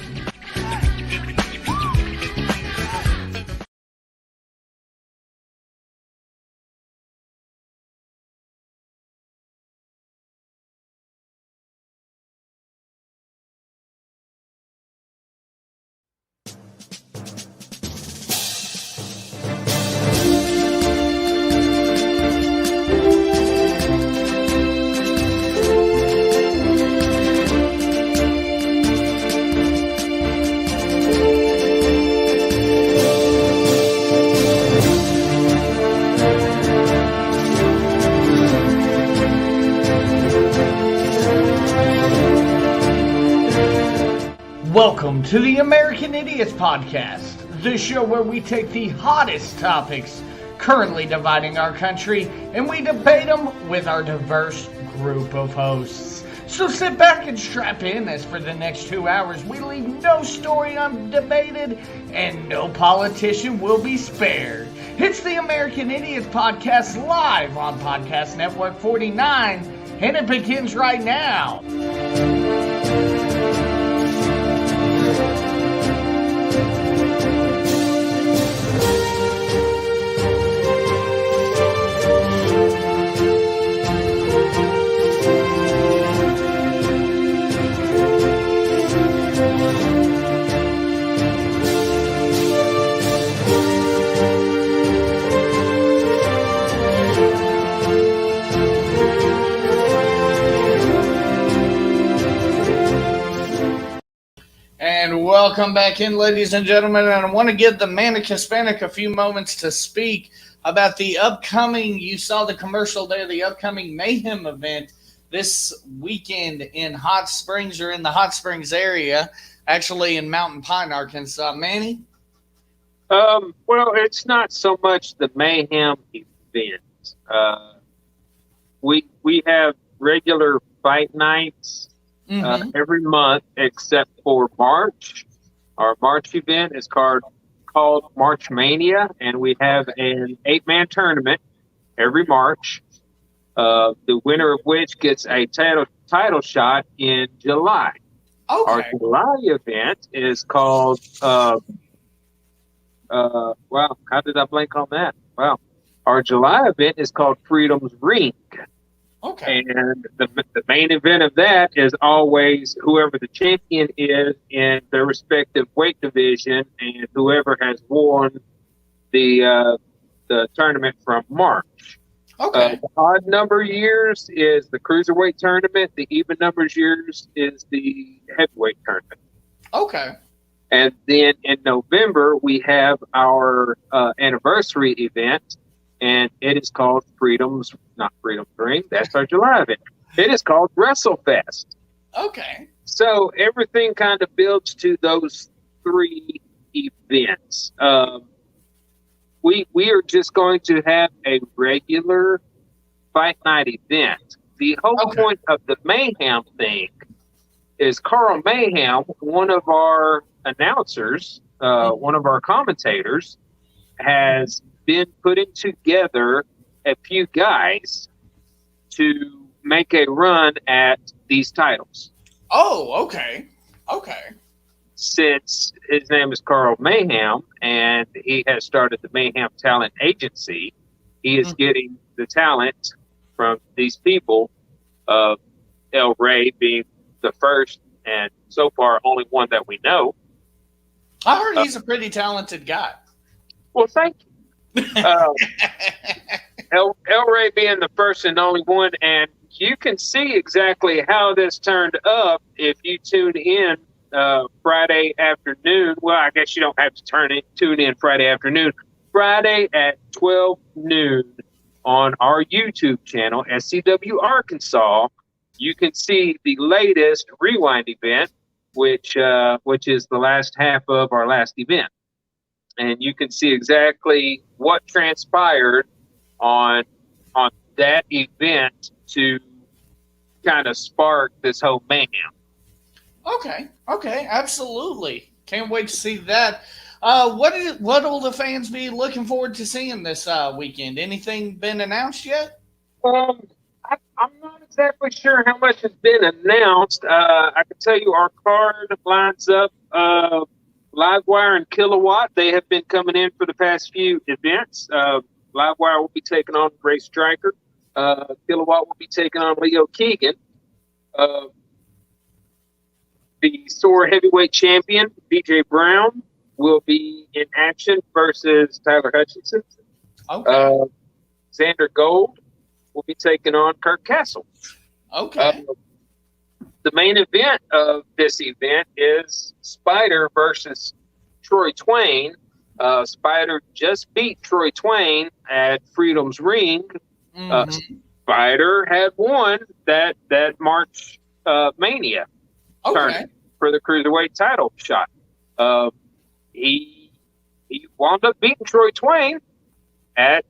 Welcome to the American Idiots Podcast, the show where we take the hottest topics currently dividing our country and we debate them with our diverse group of hosts. So sit back and strap in, as for the next 2 hours we leave no story undebated and no politician will be spared. It's the American Idiots Podcast live on Podcast Network 49, and it begins right now. And welcome back in, ladies and gentlemen. And I want to give the Manic Hispanic a few moments to speak about the upcoming, you saw the commercial there, the upcoming Mayhem event this weekend in Hot Springs, or in the Hot Springs area, actually in Mountain Pine, Arkansas. Manny? Well, it's not so much the Mayhem event. We have regular fight nights every month except for March. Our March event is called March Mania, and we have an 8-man tournament every March. The winner of which gets a title shot in July. Okay. Our July event is called wow, how did I blank on that? Wow. Our July event is called Freedom's Ring. Okay. And the main event of that is always whoever the champion is in their respective weight division, and whoever has won the tournament from March. Okay. The odd number years is the cruiserweight tournament. The even numbers years is the heavyweight tournament. Okay. And then in November, we have our anniversary event, and it is called not Freedom's Ring. That's our July event. It is called WrestleFest. Okay. So everything kind of builds to those 3 events. We are just going to have a regular fight night event. The whole point of the Mayhem thing is Carl Mayhem, one of our announcers, one of our commentators, has been putting together a few guys to make a run at these titles. Oh, okay. Okay. Since his name is Carl Mayhem and he has started the Mayhem Talent Agency, he is getting the talent from these people, El Rey being the first and so far only one that we know. I heard he's a pretty talented guy. Well, thank you. El Rey being the first and only one, and you can see exactly how this turned up if you tune in Friday afternoon. Well, I guess you don't have to tune in Friday afternoon. Friday at 12 noon on our YouTube channel, SCW Arkansas, you can see the latest Rewind event which is the last half of our last event. And you can see exactly what transpired on that event to kind of spark this whole mayhem. Okay, absolutely. Can't wait to see that. What will the fans be looking forward to seeing this weekend? Anything been announced yet? I'm not exactly sure how much has been announced. I can tell you our card lines up. Livewire and Kilowatt, they have been coming in for the past few events. Livewire will be taking on Ray Stryker. Kilowatt will be taking on Leo Keegan. The SOAR heavyweight champion, BJ Brown, will be in action versus Tyler Hutchinson. Okay. Xander Gold will be taking on Kirk Castle. Okay. The main event of this event is Spider versus Troy Twain. Spider just beat Troy Twain at Freedom's Ring. Spider had won that March Mania tournament for the cruiserweight title shot. He wound up beating Troy Twain at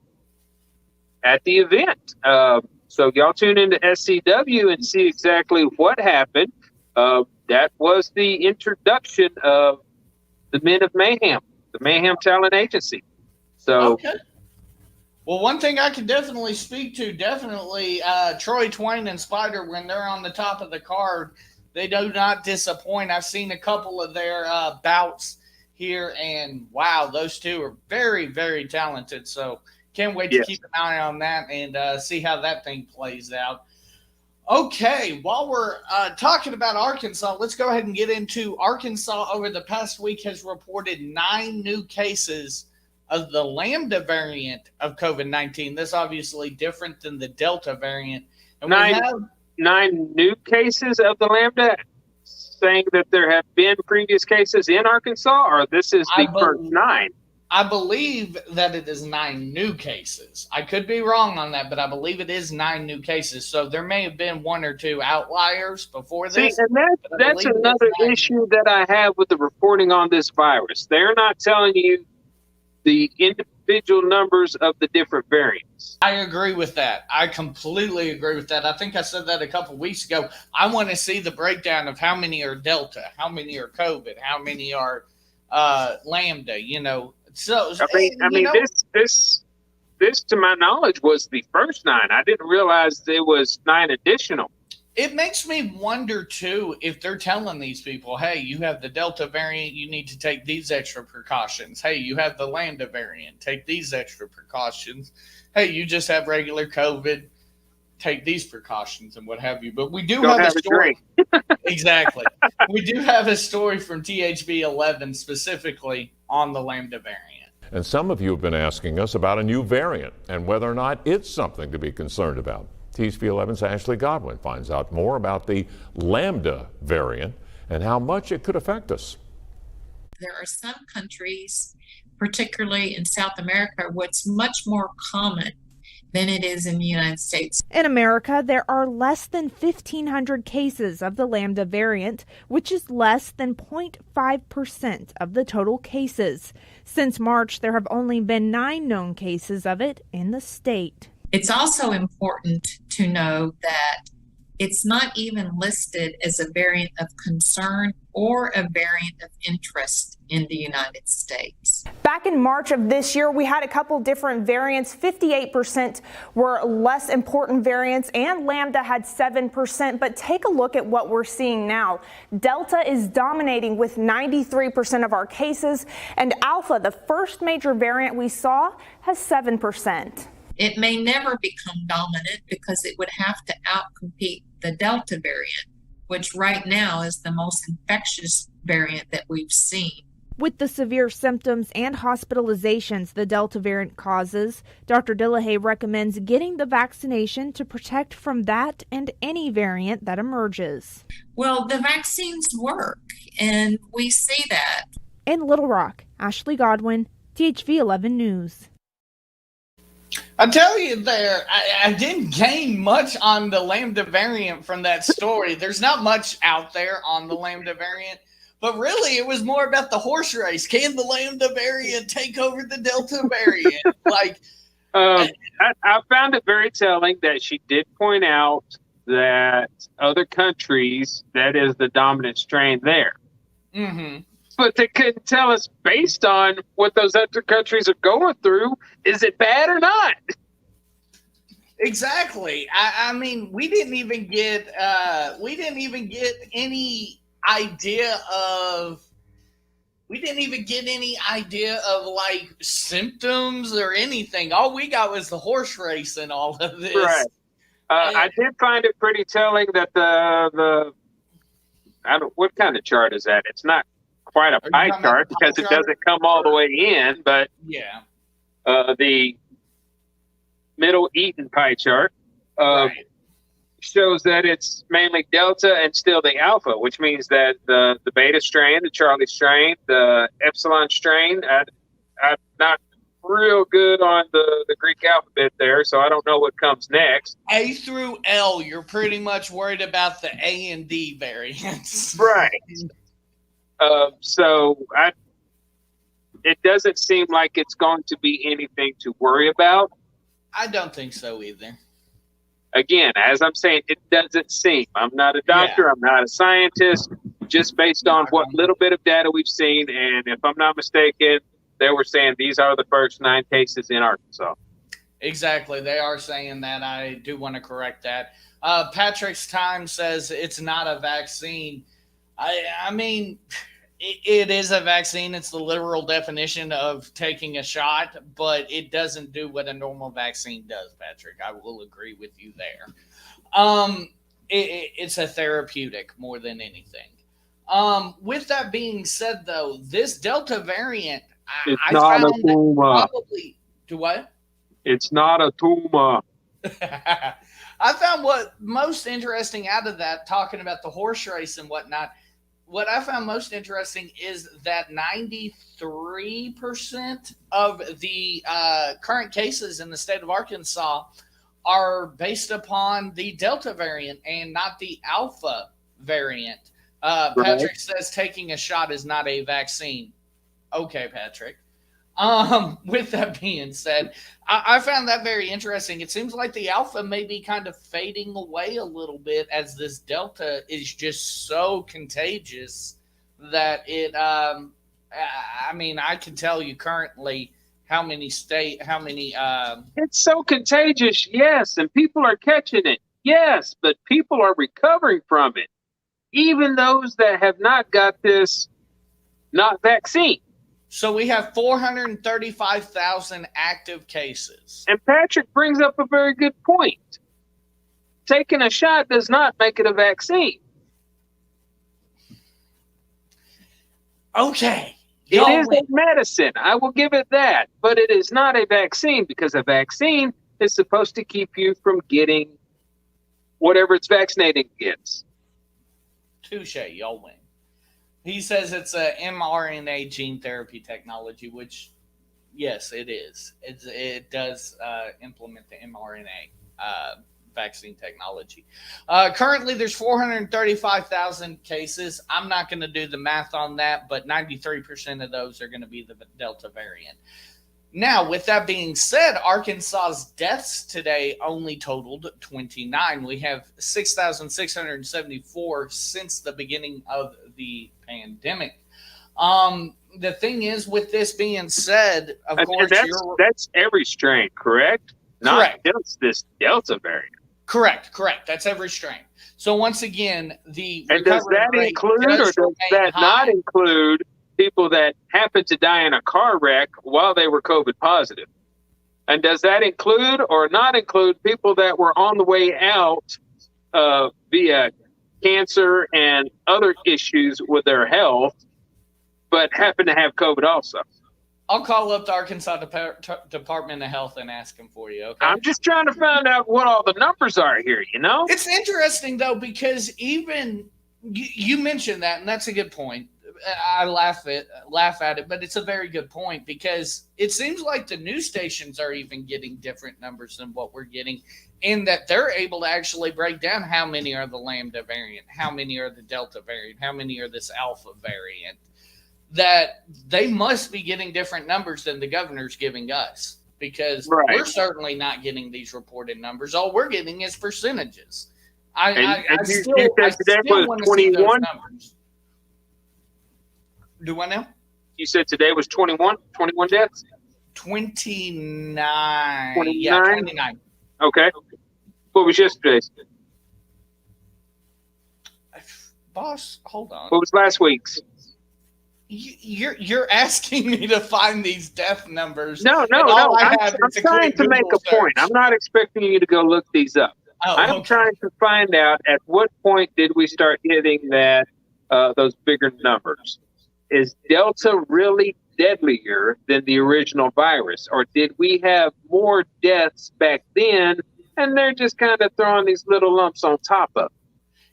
the event. So y'all tune into SCW and see exactly what happened. That was the introduction of the Men of Mayhem, the Mayhem Talent Agency. So, well, one thing I can definitely speak to, Troy Twain and Spider, when they're on the top of the card, they do not disappoint. I've seen a couple of their bouts here, and wow, those two are very, very talented. So can't wait to keep an eye on that and see how that thing plays out. Okay, while we're talking about Arkansas, let's go ahead and get into Arkansas. Over the past week has reported 9 new cases of the Lambda variant of COVID-19. This obviously different than the Delta variant. And we have 9 new cases of the Lambda, saying that there have been previous cases in Arkansas, or this is the first 9? I believe that it is 9 new cases. I could be wrong on that, but I believe it is 9 new cases. So there may have been 1 or 2 outliers before this. See, and that's another issue that I have with the reporting on this virus. They're not telling you the individual numbers of the different variants. I agree with that. I completely agree with that. I think I said that a couple weeks ago. I want to see the breakdown of how many are Delta, how many are COVID, how many are Lambda, So I mean, this to my knowledge was the first 9. I didn't realize there was 9 additional. It makes me wonder too if they're telling these people, "Hey, you have the Delta variant, you need to take these extra precautions. Hey, you have the Lambda variant, take these extra precautions. Hey, you just have regular COVID, take these precautions," and what have you. But we do have a story. Exactly. We do have a story from THB 11 specifically on the Lambda variant. And some of you have been asking us about a new variant and whether or not it's something to be concerned about. THB 11's Ashley Godwin finds out more about the Lambda variant and how much it could affect us. There are some countries, particularly in South America, where it's much more common than it is in the United States. In America, there are less than 1,500 cases of the Lambda variant, which is less than 0.5% of the total cases. Since March, there have only been 9 known cases of it in the state. It's also important to know that it's not even listed as a variant of concern or a variant of interest in the United States. Back in March of this year, we had a couple different variants. 58% were less important variants, and Lambda had 7%. But take a look at what we're seeing now. Delta is dominating with 93% of our cases, and Alpha, the first major variant we saw, has 7%. It may never become dominant because it would have to outcompete the Delta variant, which right now is the most infectious variant that we've seen. With the severe symptoms and hospitalizations the Delta variant causes, Dr. Dillahay recommends getting the vaccination to protect from that and any variant that emerges. Well, the vaccines work, and we see that. In Little Rock, Ashley Godwin, THV 11 News. I tell you there, I didn't gain much on the Lambda variant from that story. There's not much out there on the Lambda variant, but really it was more about the horse race. Can the Lambda variant take over the Delta variant? I found it very telling that she did point out that other countries, that is the dominant strain there. Mm-hmm. But they couldn't tell us based on what those other countries are going through, is it bad or not? Exactly. I mean, we didn't even get any idea of like symptoms or anything. All we got was the horse race and all of this. Right. I did find it pretty telling that what kind of chart is that? It's not quite a pie chart because it doesn't come all the way in, but yeah, the middle Eaton pie chart shows that it's mainly Delta and still the Alpha, which means that the Beta strain, the Charlie strain, the Epsilon strain, I'm not real good on the Greek alphabet there, so I don't know what comes next. A through L, you're pretty much worried about the A and D variants. Right. It doesn't seem like it's going to be anything to worry about. I don't think so either. Again, as I'm saying, it doesn't seem. I'm not a doctor. Yeah. I'm not a scientist. Just based on what little bit of data we've seen, and if I'm not mistaken, they were saying these are the first 9 cases in Arkansas. Exactly. They are saying that. I do want to correct that. Patrick's Time says it's not a vaccine. I mean, it is a vaccine. It's the literal definition of taking a shot, but it doesn't do what a normal vaccine does, Patrick. I will agree with you there. It's a therapeutic more than anything. With that being said, though, this Delta variant, I found a tumor. Probably, do what? It's not a tumor. I found what most interesting out of that, talking about the horse race and whatnot, what I found most interesting is that 93% of the current cases in the state of Arkansas are based upon the Delta variant and not the Alpha variant. Patrick says taking a shot is not a vaccine. Okay, Patrick. With that being said, I found that very interesting. It seems like the Alpha may be kind of fading away a little bit as this Delta is just so contagious that it, I mean, I can tell you currently it's so contagious, yes, and people are catching it, yes, but people are recovering from it. Even those that have not got this, not vaccine. So we have 435,000 active cases. And Patrick brings up a very good point. Taking a shot does not make it a vaccine. Okay. It is a medicine. I will give it that. But it is not a vaccine because a vaccine is supposed to keep you from getting whatever it's vaccinating against. Touche, y'all win. He says it's a mRNA gene therapy technology, which, yes, it is. It does implement the mRNA vaccine technology. Currently, there's 435,000 cases. I'm not going to do the math on that, but 93% of those are going to be the Delta variant. Now, with that being said, Arkansas's deaths today only totaled 29. We have 6,674 since the beginning of the pandemic. The thing is, with this being said, of course, that's every strain, correct? Correct. Not just this Delta variant. Correct. That's every strain. So once again, does that include or does that not include people that happened to die in a car wreck while they were COVID positive? And does that include or not include people that were on the way out via cancer and other issues with their health, but happen to have COVID also? I'll call up the Arkansas Department of Health and ask them for you. Okay? I'm just trying to find out what all the numbers are here, you know? It's interesting, though, because even you mentioned that, and that's a good point. I laugh at it, but it's a very good point because it seems like the news stations are even getting different numbers than what we're getting, in that they're able to actually break down how many are the Lambda variant, how many are the Delta variant, how many are this Alpha variant. That they must be getting different numbers than the governor's giving us, because we're certainly not getting these reported numbers. All we're getting is percentages. I still want to see those numbers. Do I know? You said today was 21 deaths? 29. 29? Yeah, 29. Okay. What was yesterday's? Boss, hold on. What was last week's? You're asking me to find these death numbers. No. I'm trying to make a point. I'm not expecting you to go look these up. I'm trying to find out at what point did we start hitting those bigger numbers. Is Delta really deadlier than the original virus, or did we have more deaths back then and they're just kind of throwing these little lumps on top of it?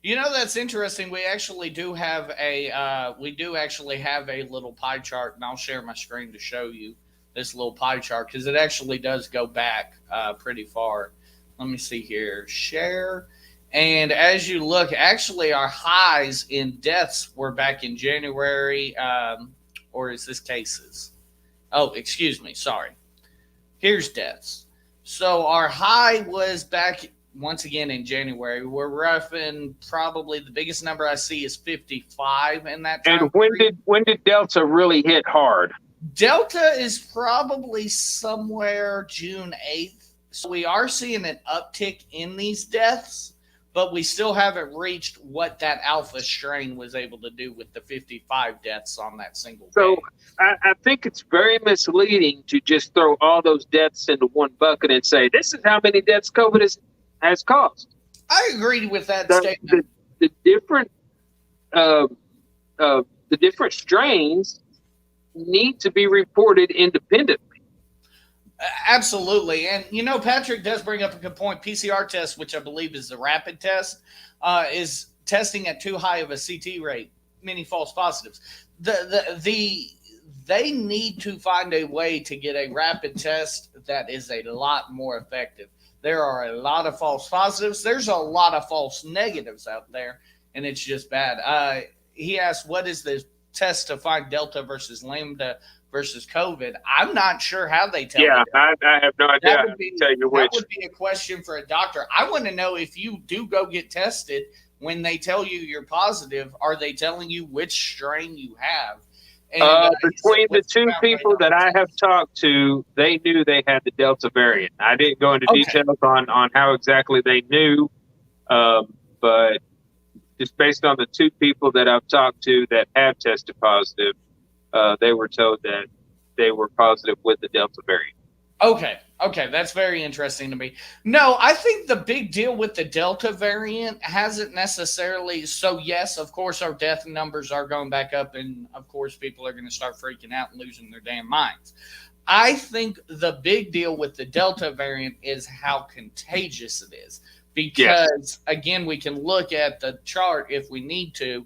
You know, that's interesting. We actually do have a little pie chart, and I'll share my screen to show you this little pie chart because it actually does go back pretty far. Let me see here. Share. And as you look, actually our highs in deaths were back in January, or is this cases? Oh, excuse me. Sorry. Here's deaths. So our high was back once again in January. We're roughing probably the biggest number I see is 55 in that time. And when did Delta really hit hard? Delta is probably somewhere June 8th. So we are seeing an uptick in these deaths, but we still haven't reached what that Alpha strain was able to do with the 55 deaths on that single day. So I think it's very misleading to just throw all those deaths into one bucket and say, this is how many deaths COVID has caused. I agree with that statement. The different strains need to be reported independently. Absolutely. And, you know, Patrick does bring up a good point. PCR test, which I believe is the rapid test, is testing at too high of a CT rate, many false positives. They need to find a way to get a rapid test that is a lot more effective. There are a lot of false positives. There's a lot of false negatives out there, and it's just bad. He asked, what is the test to find Delta versus Lambda versus COVID? I'm not sure how they tell you. I have no idea. That would be a question for a doctor. I want to know, if you do go get tested, when they tell you you're positive, are they telling you which strain you have? And, between the two people that I have talked to, they knew they had the Delta variant. I didn't go into details on how exactly they knew, but just based on the two people that I've talked to that have tested positive, they were told that they were positive with the Delta variant. Okay, that's very interesting to me. No, I think the big deal with the Delta variant hasn't necessarily. So yes, of course, our death numbers are going back up, and of course, people are going to start freaking out and losing their damn minds. I think the big deal with the Delta variant is how contagious it is, because again, we can look at the chart if we need to.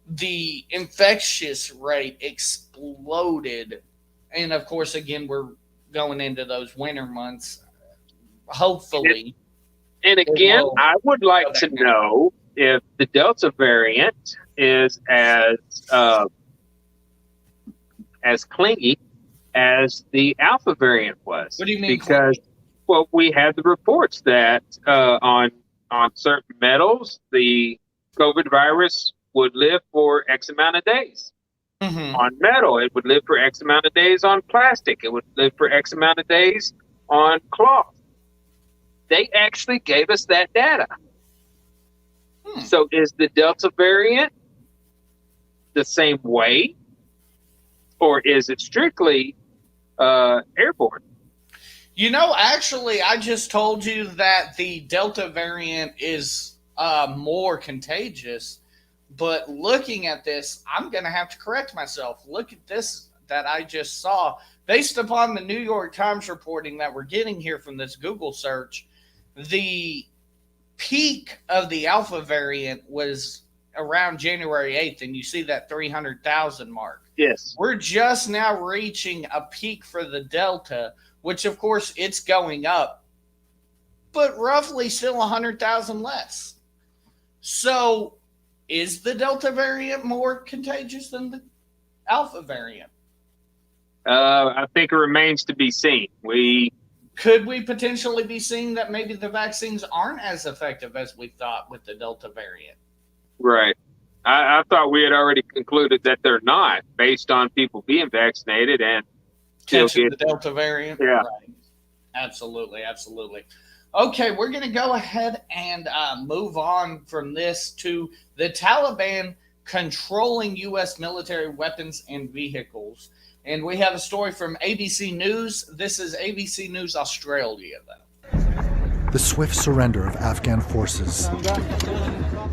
The infectious rate exploded, and of course, again, we're going into those winter months, hopefully. And again, I would like to know if the Delta variant is as clingy as the Alpha variant was. What do you mean? Because, well, we had the reports that on certain metals, the COVID virus would live for X amount of days. Mm-hmm. On metal, it would live for X amount of days. On plastic, it would live for X amount of days. On cloth, they actually gave us that data. So is the Delta variant the same way, or is it strictly airborne? You know, actually, I just told you that the Delta variant is more contagious. But looking at this, I'm going to have to correct myself. Look at this that I just saw. Based upon the New York Times reporting that we're getting here from this Google search, the peak of the Alpha variant was around January 8th, and you see that 300,000 mark. Yes. We're just now reaching a peak for the Delta, which, of course, it's going up, but roughly still 100,000 less. So is the Delta variant more contagious than the Alpha variant? I think it remains to be seen. Could we potentially be seeing that maybe the vaccines aren't as effective as we thought with the Delta variant? Right. I thought we had already concluded that they're not, based on people being vaccinated and catching the Delta variant. Yeah. Right. Absolutely. Okay, we're going to go ahead and move on from this to the Taliban controlling U.S. military weapons and vehicles. And we have a story from ABC News. This is ABC News Australia, though. The swift surrender of Afghan forces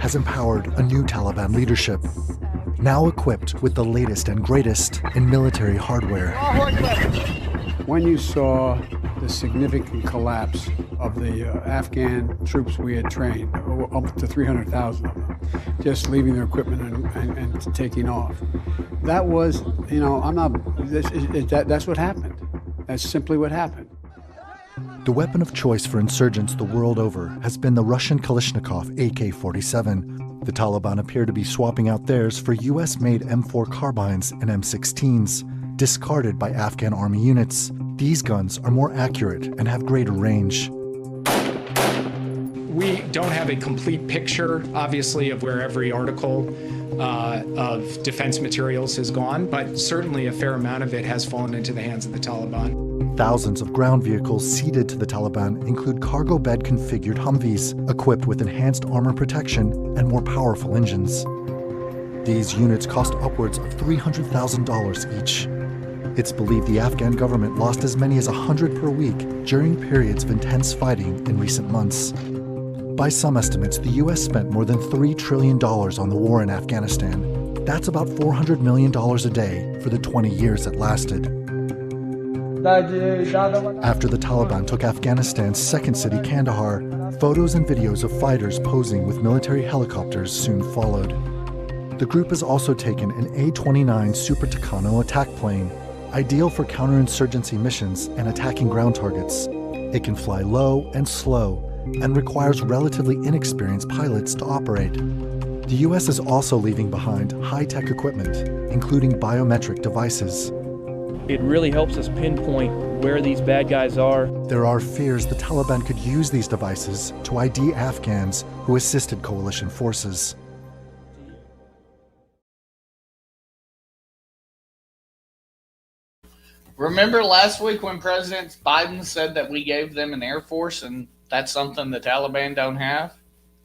has empowered a new Taliban leadership, now equipped with the latest and greatest in military hardware. When you saw the significant collapse of the Afghan troops we had trained, up to 300,000 of them, just leaving their equipment and taking off, that was, that's what happened. That's simply what happened. The weapon of choice for insurgents the world over has been the Russian Kalashnikov AK-47. The Taliban appear to be swapping out theirs for U.S.-made M4 carbines and M16s, discarded by Afghan army units. These guns are more accurate and have greater range. We don't have a complete picture, obviously, of where every article of defense materials has gone, but certainly a fair amount of it has fallen into the hands of the Taliban. Thousands of ground vehicles ceded to the Taliban include cargo bed configured Humvees equipped with enhanced armor protection and more powerful engines. These units cost upwards of $300,000 each. It's believed the Afghan government lost as many as 100 per week during periods of intense fighting in recent months. By some estimates, the U.S. spent more than $3 trillion on the war in Afghanistan. That's about $400 million a day for the 20 years it lasted. After the Taliban took Afghanistan's second city, Kandahar, photos and videos of fighters posing with military helicopters soon followed. The group has also taken an A-29 Super Tucano attack plane, ideal for counterinsurgency missions and attacking ground targets. It can fly low and slow and requires relatively inexperienced pilots to operate. The U.S. is also leaving behind high-tech equipment, including biometric devices. It really helps us pinpoint where these bad guys are. There are fears the Taliban could use these devices to ID Afghans who assisted coalition forces. Remember last week when President Biden said that we gave them an Air Force and that's something the Taliban don't have?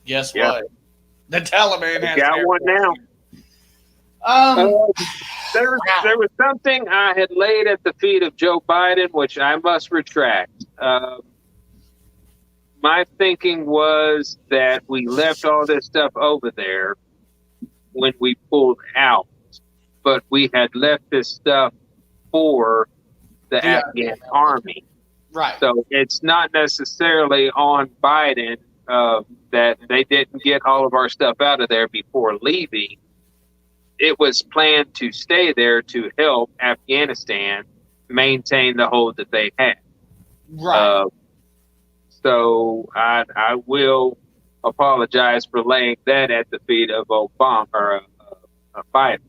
Guess what? The Taliban has got one now. There was something I had laid at the feet of Joe Biden, which I must retract. My thinking was that we left all this stuff over there when we pulled out, but we had left this stuff for the Afghan army. Right. So it's not necessarily on Biden that they didn't get all of our stuff out of there before leaving. It was planned to stay there to help Afghanistan maintain the hold that they had. Right. So I will apologize for laying that at the feet of Obama or Biden.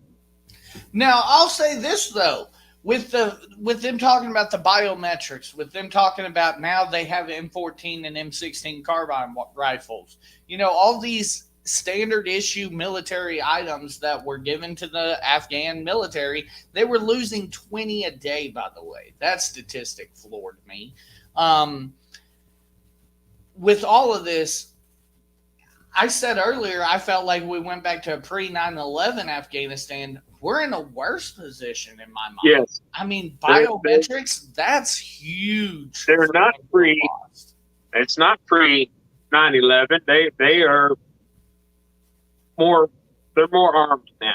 Now, I'll say this, though. With them talking about the biometrics, with them talking about now they have M14 and M16 carbine rifles, all these standard issue military items that were given to the Afghan military, they were losing 20 a day, by the way. That statistic floored me. With all of this, I said earlier, I felt like we went back to a pre-9/11 Afghanistan. We're in a worse position in my mind. Yes. I mean, biometrics, that's huge. They're not free. It's not pre-9/11. They are they're more armed now.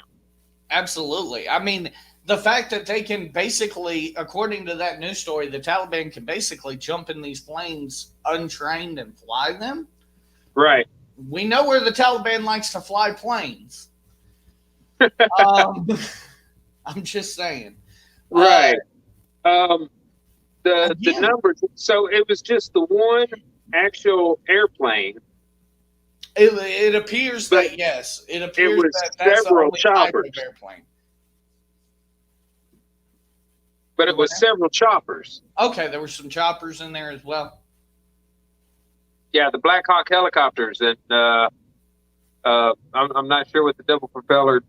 Absolutely. I mean, the fact that they can basically, according to that news story, the Taliban can basically jump in these planes untrained and fly them. Right. we know where the Taliban likes to fly planes. I'm just saying. Right. The numbers. So it was just the one actual airplane. It appears that yes, it appears was that that's the several only type of choppers. airplane. But it was several choppers. Okay, there were some choppers in there as well. Yeah, the Black Hawk helicopters, and I'm not sure what the double propeller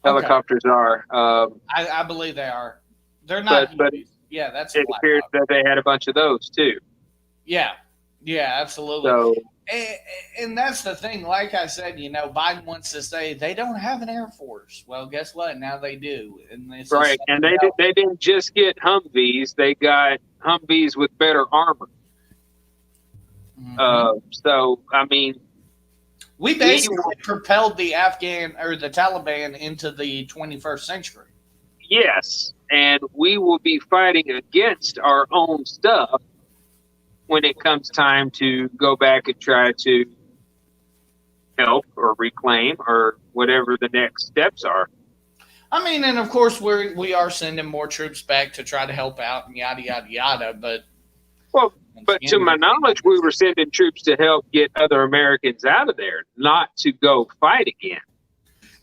helicopters are. I believe they are. They're not. But yeah, that's. It appeared that they had a bunch of those too. Yeah, absolutely. So, and that's the thing. Like I said, Biden wants to say they don't have an Air Force. Well, guess what? Now they do. And right, and they didn't just get Humvees; they got Humvees with better armor. Mm-hmm. So, I mean, we basically propelled the Taliban into the 21st century. Yes, and we will be fighting against our own stuff when it comes time to go back and try to help or reclaim or whatever the next steps are. I mean, and of course we are sending more troops back to try to help out and yada yada yada. But to my knowledge, we were sending troops to help get other Americans out of there, not to go fight again.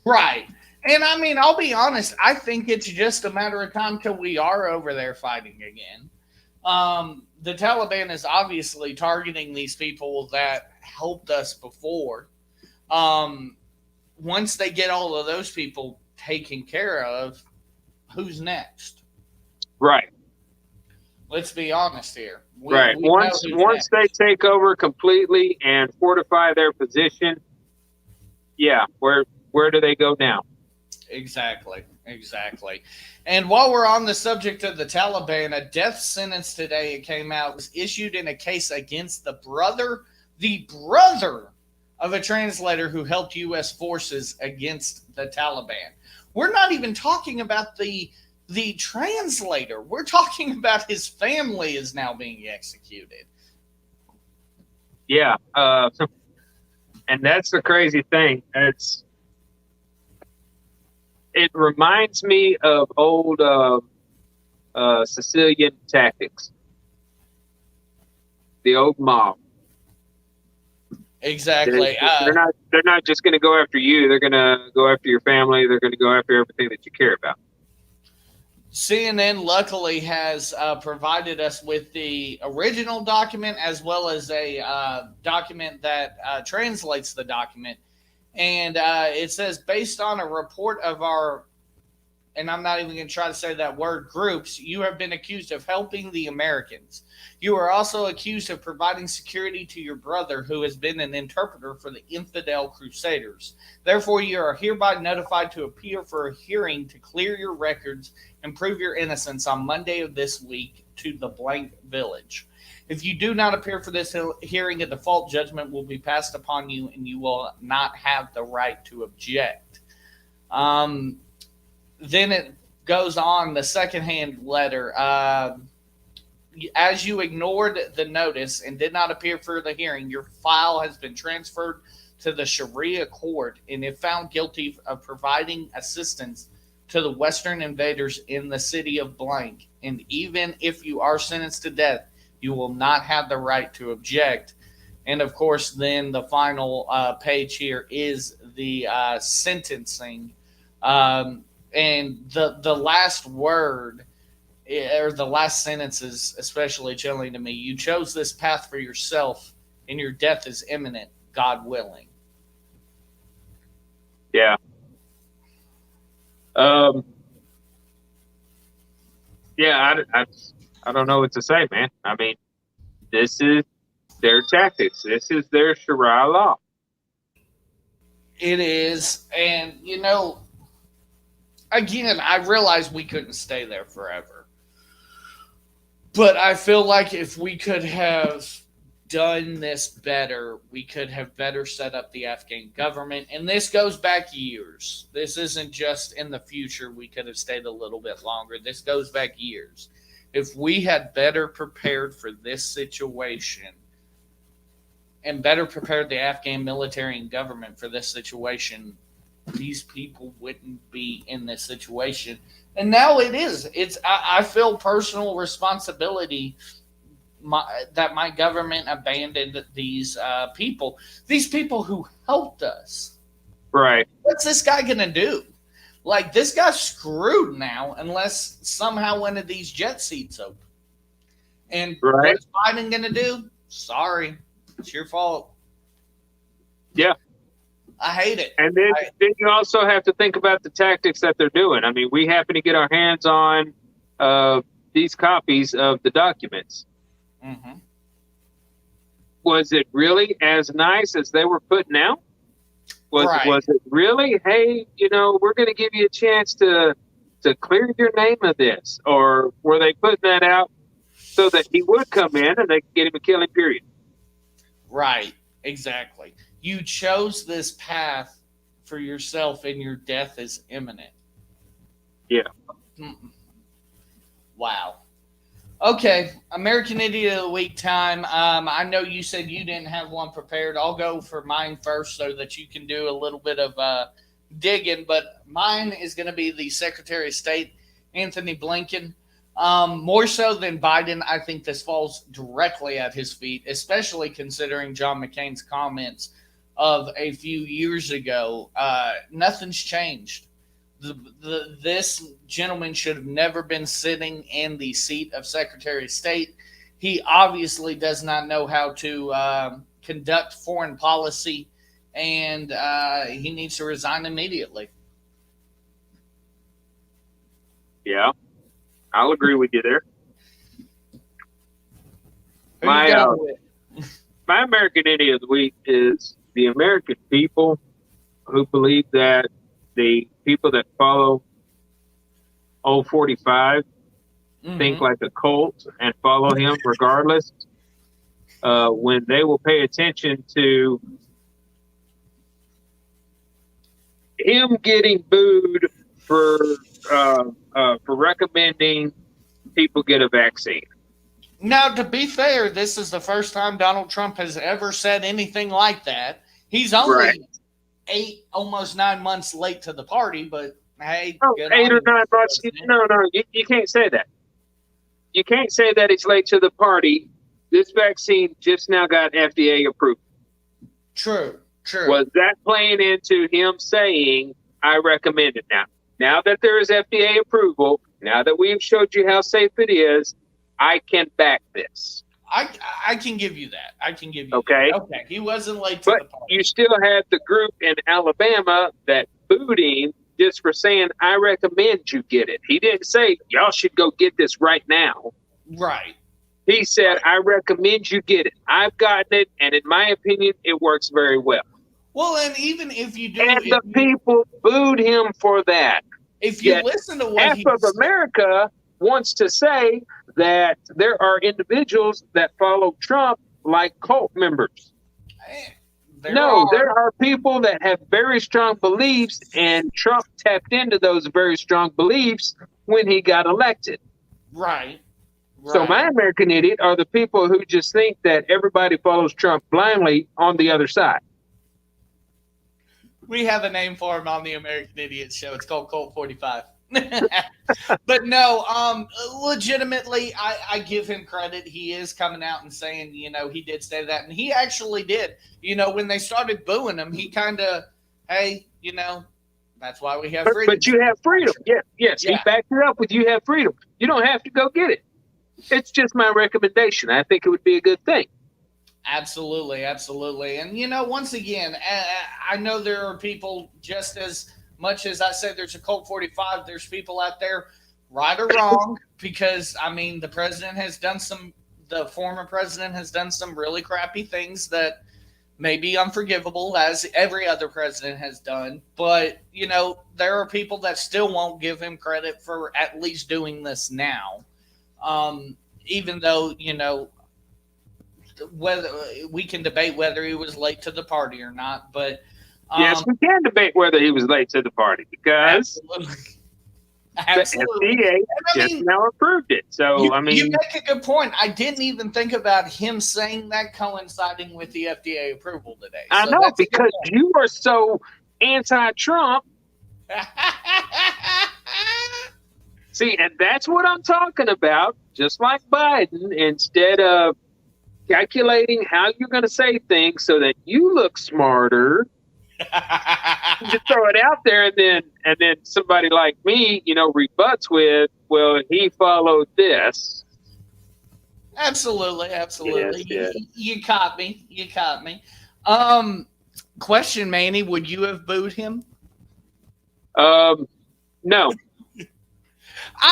Right. And I mean, I'll be honest, I think it's just a matter of time till we are over there fighting again. The Taliban is obviously targeting these people that helped us before. Once they get all of those people taken care of, who's next? Right. Let's be honest here. Right. Once they take over completely and fortify their position, yeah, where do they go now? Exactly. And while we're on the subject of the Taliban, a death sentence today, it came out, was issued in a case against the brother of a translator who helped U.S. forces against the Taliban. We're not even talking about the translator. We're talking about his family is now being executed. Yeah. And that's the crazy thing. It reminds me of old Sicilian tactics. The old mob. Exactly. They're not just going to go after you. They're going to go after your family. They're going to go after everything that you care about. CNN luckily has provided us with the original document as well as a document that translates the document. And it says, based on a report of our, and I'm not even going to try to say that word, groups, you have been accused of helping the Americans. You are also accused of providing security to your brother, who has been an interpreter for the infidel crusaders. Therefore, you are hereby notified to appear for a hearing to clear your records and prove your innocence on Monday of this week to the blank village. If you do not appear for this hearing, a default judgment will be passed upon you, and you will not have the right to object. Then it goes on, the secondhand letter. As you ignored the notice and did not appear for the hearing, your file has been transferred to the Sharia court, and if found guilty of providing assistance to the Western invaders in the city of blank, and even if you are sentenced to death, you will not have the right to object. And of course, then the final page here is the sentencing. And the last word, or the last sentence, is especially chilling to me. You chose this path for yourself, and your death is imminent, God willing. Yeah. Yeah, I don't know what to say, man. I mean, this is their tactics. This is their Sharia law. It is. And, again, I realize we couldn't stay there forever. But I feel like if we could have done this better, we could have better set up the Afghan government. And this goes back years. This isn't just in the future. We could have stayed a little bit longer. This goes back years. If we had better prepared for this situation, and better prepared the Afghan military and government for this situation, these people wouldn't be in this situation. And now it is. I feel personal responsibility that my government abandoned these people who helped us. Right. What's this guy going to do? Like, this guy's screwed now unless somehow one of these jet seats open. And what's Biden going to do? Sorry. It's your fault. Yeah. I hate it. And then you also have to think about the tactics that they're doing. I mean, we happen to get our hands on these copies of the documents. Mm-hmm. Was it really as nice as they were putting out? Was it really, hey, we're going to give you a chance to clear your name of this? Or were they putting that out so that he would come in and they could get him a killing period? Right, exactly. You chose this path for yourself and your death is imminent. Yeah. Wow. Okay, American Idiot of the Week time. I know you said you didn't have one prepared. I'll go for mine first so that you can do a little bit of digging. But mine is going to be the Secretary of State, Anthony Blinken. More so than Biden, I think this falls directly at his feet, especially considering John McCain's comments of a few years ago. Nothing's changed. This gentleman should have never been sitting in the seat of Secretary of State. He obviously does not know how to conduct foreign policy, and he needs to resign immediately. Yeah, I'll agree with you there. My American Idiot of the Week is the American people who believe that the people that follow 045 think like a cult and follow him regardless, when they will pay attention to him getting booed for recommending people get a vaccine. Now, to be fair, this is the first time Donald Trump has ever said anything like that. He's only 8, almost 9 months late to the party, but hey. 8 or 9 months. No, you can't say that. You can't say that he's late to the party. This vaccine just now got FDA approval. True. Was that playing into him saying, I recommend it now? Now that there is FDA approval, now that we've showed you how safe it is, I can back this. I can give you that. Okay. Okay. He wasn't late to the party. You still had the group in Alabama that booed him just for saying, I recommend you get it. He didn't say, y'all should go get this right now. Right. He said, I recommend you get it. I've gotten it, and in my opinion, it works very well. Well, and even if you do... And the people booed him for that. If you listen to what half of America wants to say that there are individuals that follow Trump like cult members. There are people that have very strong beliefs, and Trump tapped into those very strong beliefs when he got elected. Right. So my American Idiot are the people who just think that everybody follows Trump blindly on the other side. We have a name for him on the American Idiot Show. It's called Colt 45. But no, legitimately, I give him credit. He is coming out and saying, he did say that. And he actually did. When they started booing him, he kind of, hey, that's why we have freedom. But you have freedom. Yes. He backed it up with you have freedom. You don't have to go get it. It's just my recommendation. I think it would be a good thing. Absolutely. And, once again, I know there are people just as much as I said there's a Colt 45, there's people out there, right or wrong, because, the president has done the former president has done some really crappy things that may be unforgivable, as every other president has done. But, there are people that still won't give him credit for at least doing this now. Even though, whether we can debate whether he was late to the party or not, but yes, we can debate whether he was late to the party because Absolutely. The FDA just now approved it. So, you make a good point. I didn't even think about him saying that coinciding with the FDA approval today. I know, because you are so anti-Trump. See, and that's what I'm talking about. Just like Biden, instead of calculating how you're going to say things so that you look smarter, you throw it out there, and then somebody like me, rebuts with, "Well, he followed this." Absolutely. Yes. You caught me. Question, Manny: would you have booed him? No.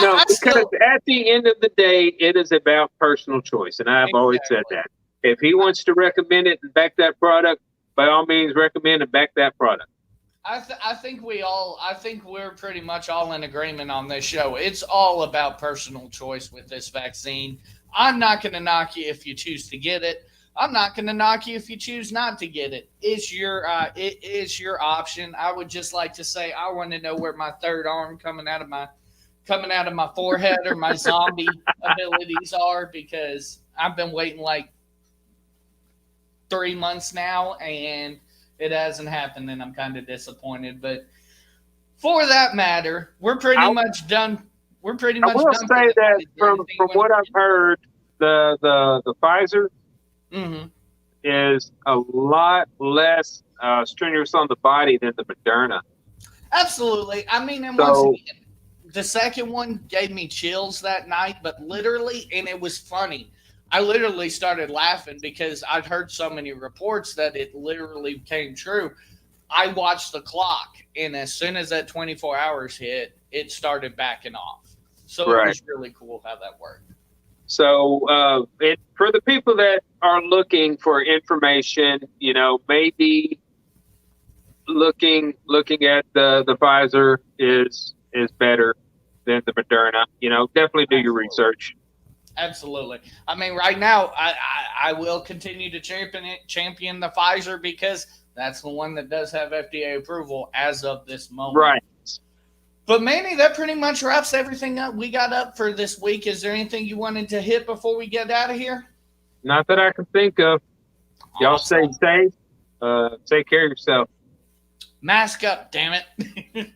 No, because at the end of the day, it is about personal choice, and I've always said that. If he wants to recommend it and back that product, by all means, recommend and back that product. I think we're pretty much all in agreement on this show. It's all about personal choice with this vaccine. I'm not going to knock you if you choose to get it. I'm not going to knock you if you choose not to get it. It is your option. I would just like to say I want to know where my third arm coming out of my forehead or my zombie abilities are, because I've been waiting like 3 months now and it hasn't happened, and I'm kind of disappointed. But for that matter, we're pretty much done. We're pretty much done. I will say that from what I've heard, the Pfizer is a lot less strenuous on the body than the Moderna. Absolutely. I mean, and once again, the second one gave me chills that night, but literally, and it was funny. I literally started laughing because I'd heard so many reports that it literally came true. I watched the clock, and as soon as that 24 hours hit, it started backing off. So It was really cool how that worked. So for the people that are looking for information, maybe looking at the Pfizer is better than the Moderna. Definitely do your research. Absolutely. I mean, right now, I will continue to champion the Pfizer, because that's the one that does have FDA approval as of this moment. Right. But Manny, that pretty much wraps everything up we got up for this week. Is there anything you wanted to hit before we get out of here? Not that I can think of. Y'all stay safe. Take care of yourself. Mask up, damn it.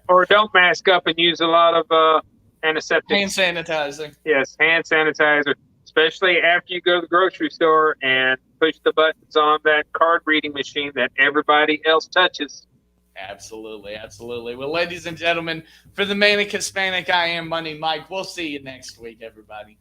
Or don't mask up and use a lot of antiseptic. Hand sanitizer. Yes, hand sanitizer, especially after you go to the grocery store and push the buttons on that card reading machine that everybody else touches. Absolutely. Well, ladies and gentlemen, for the Manic Hispanic, I am Money Mike. We'll see you next week, everybody.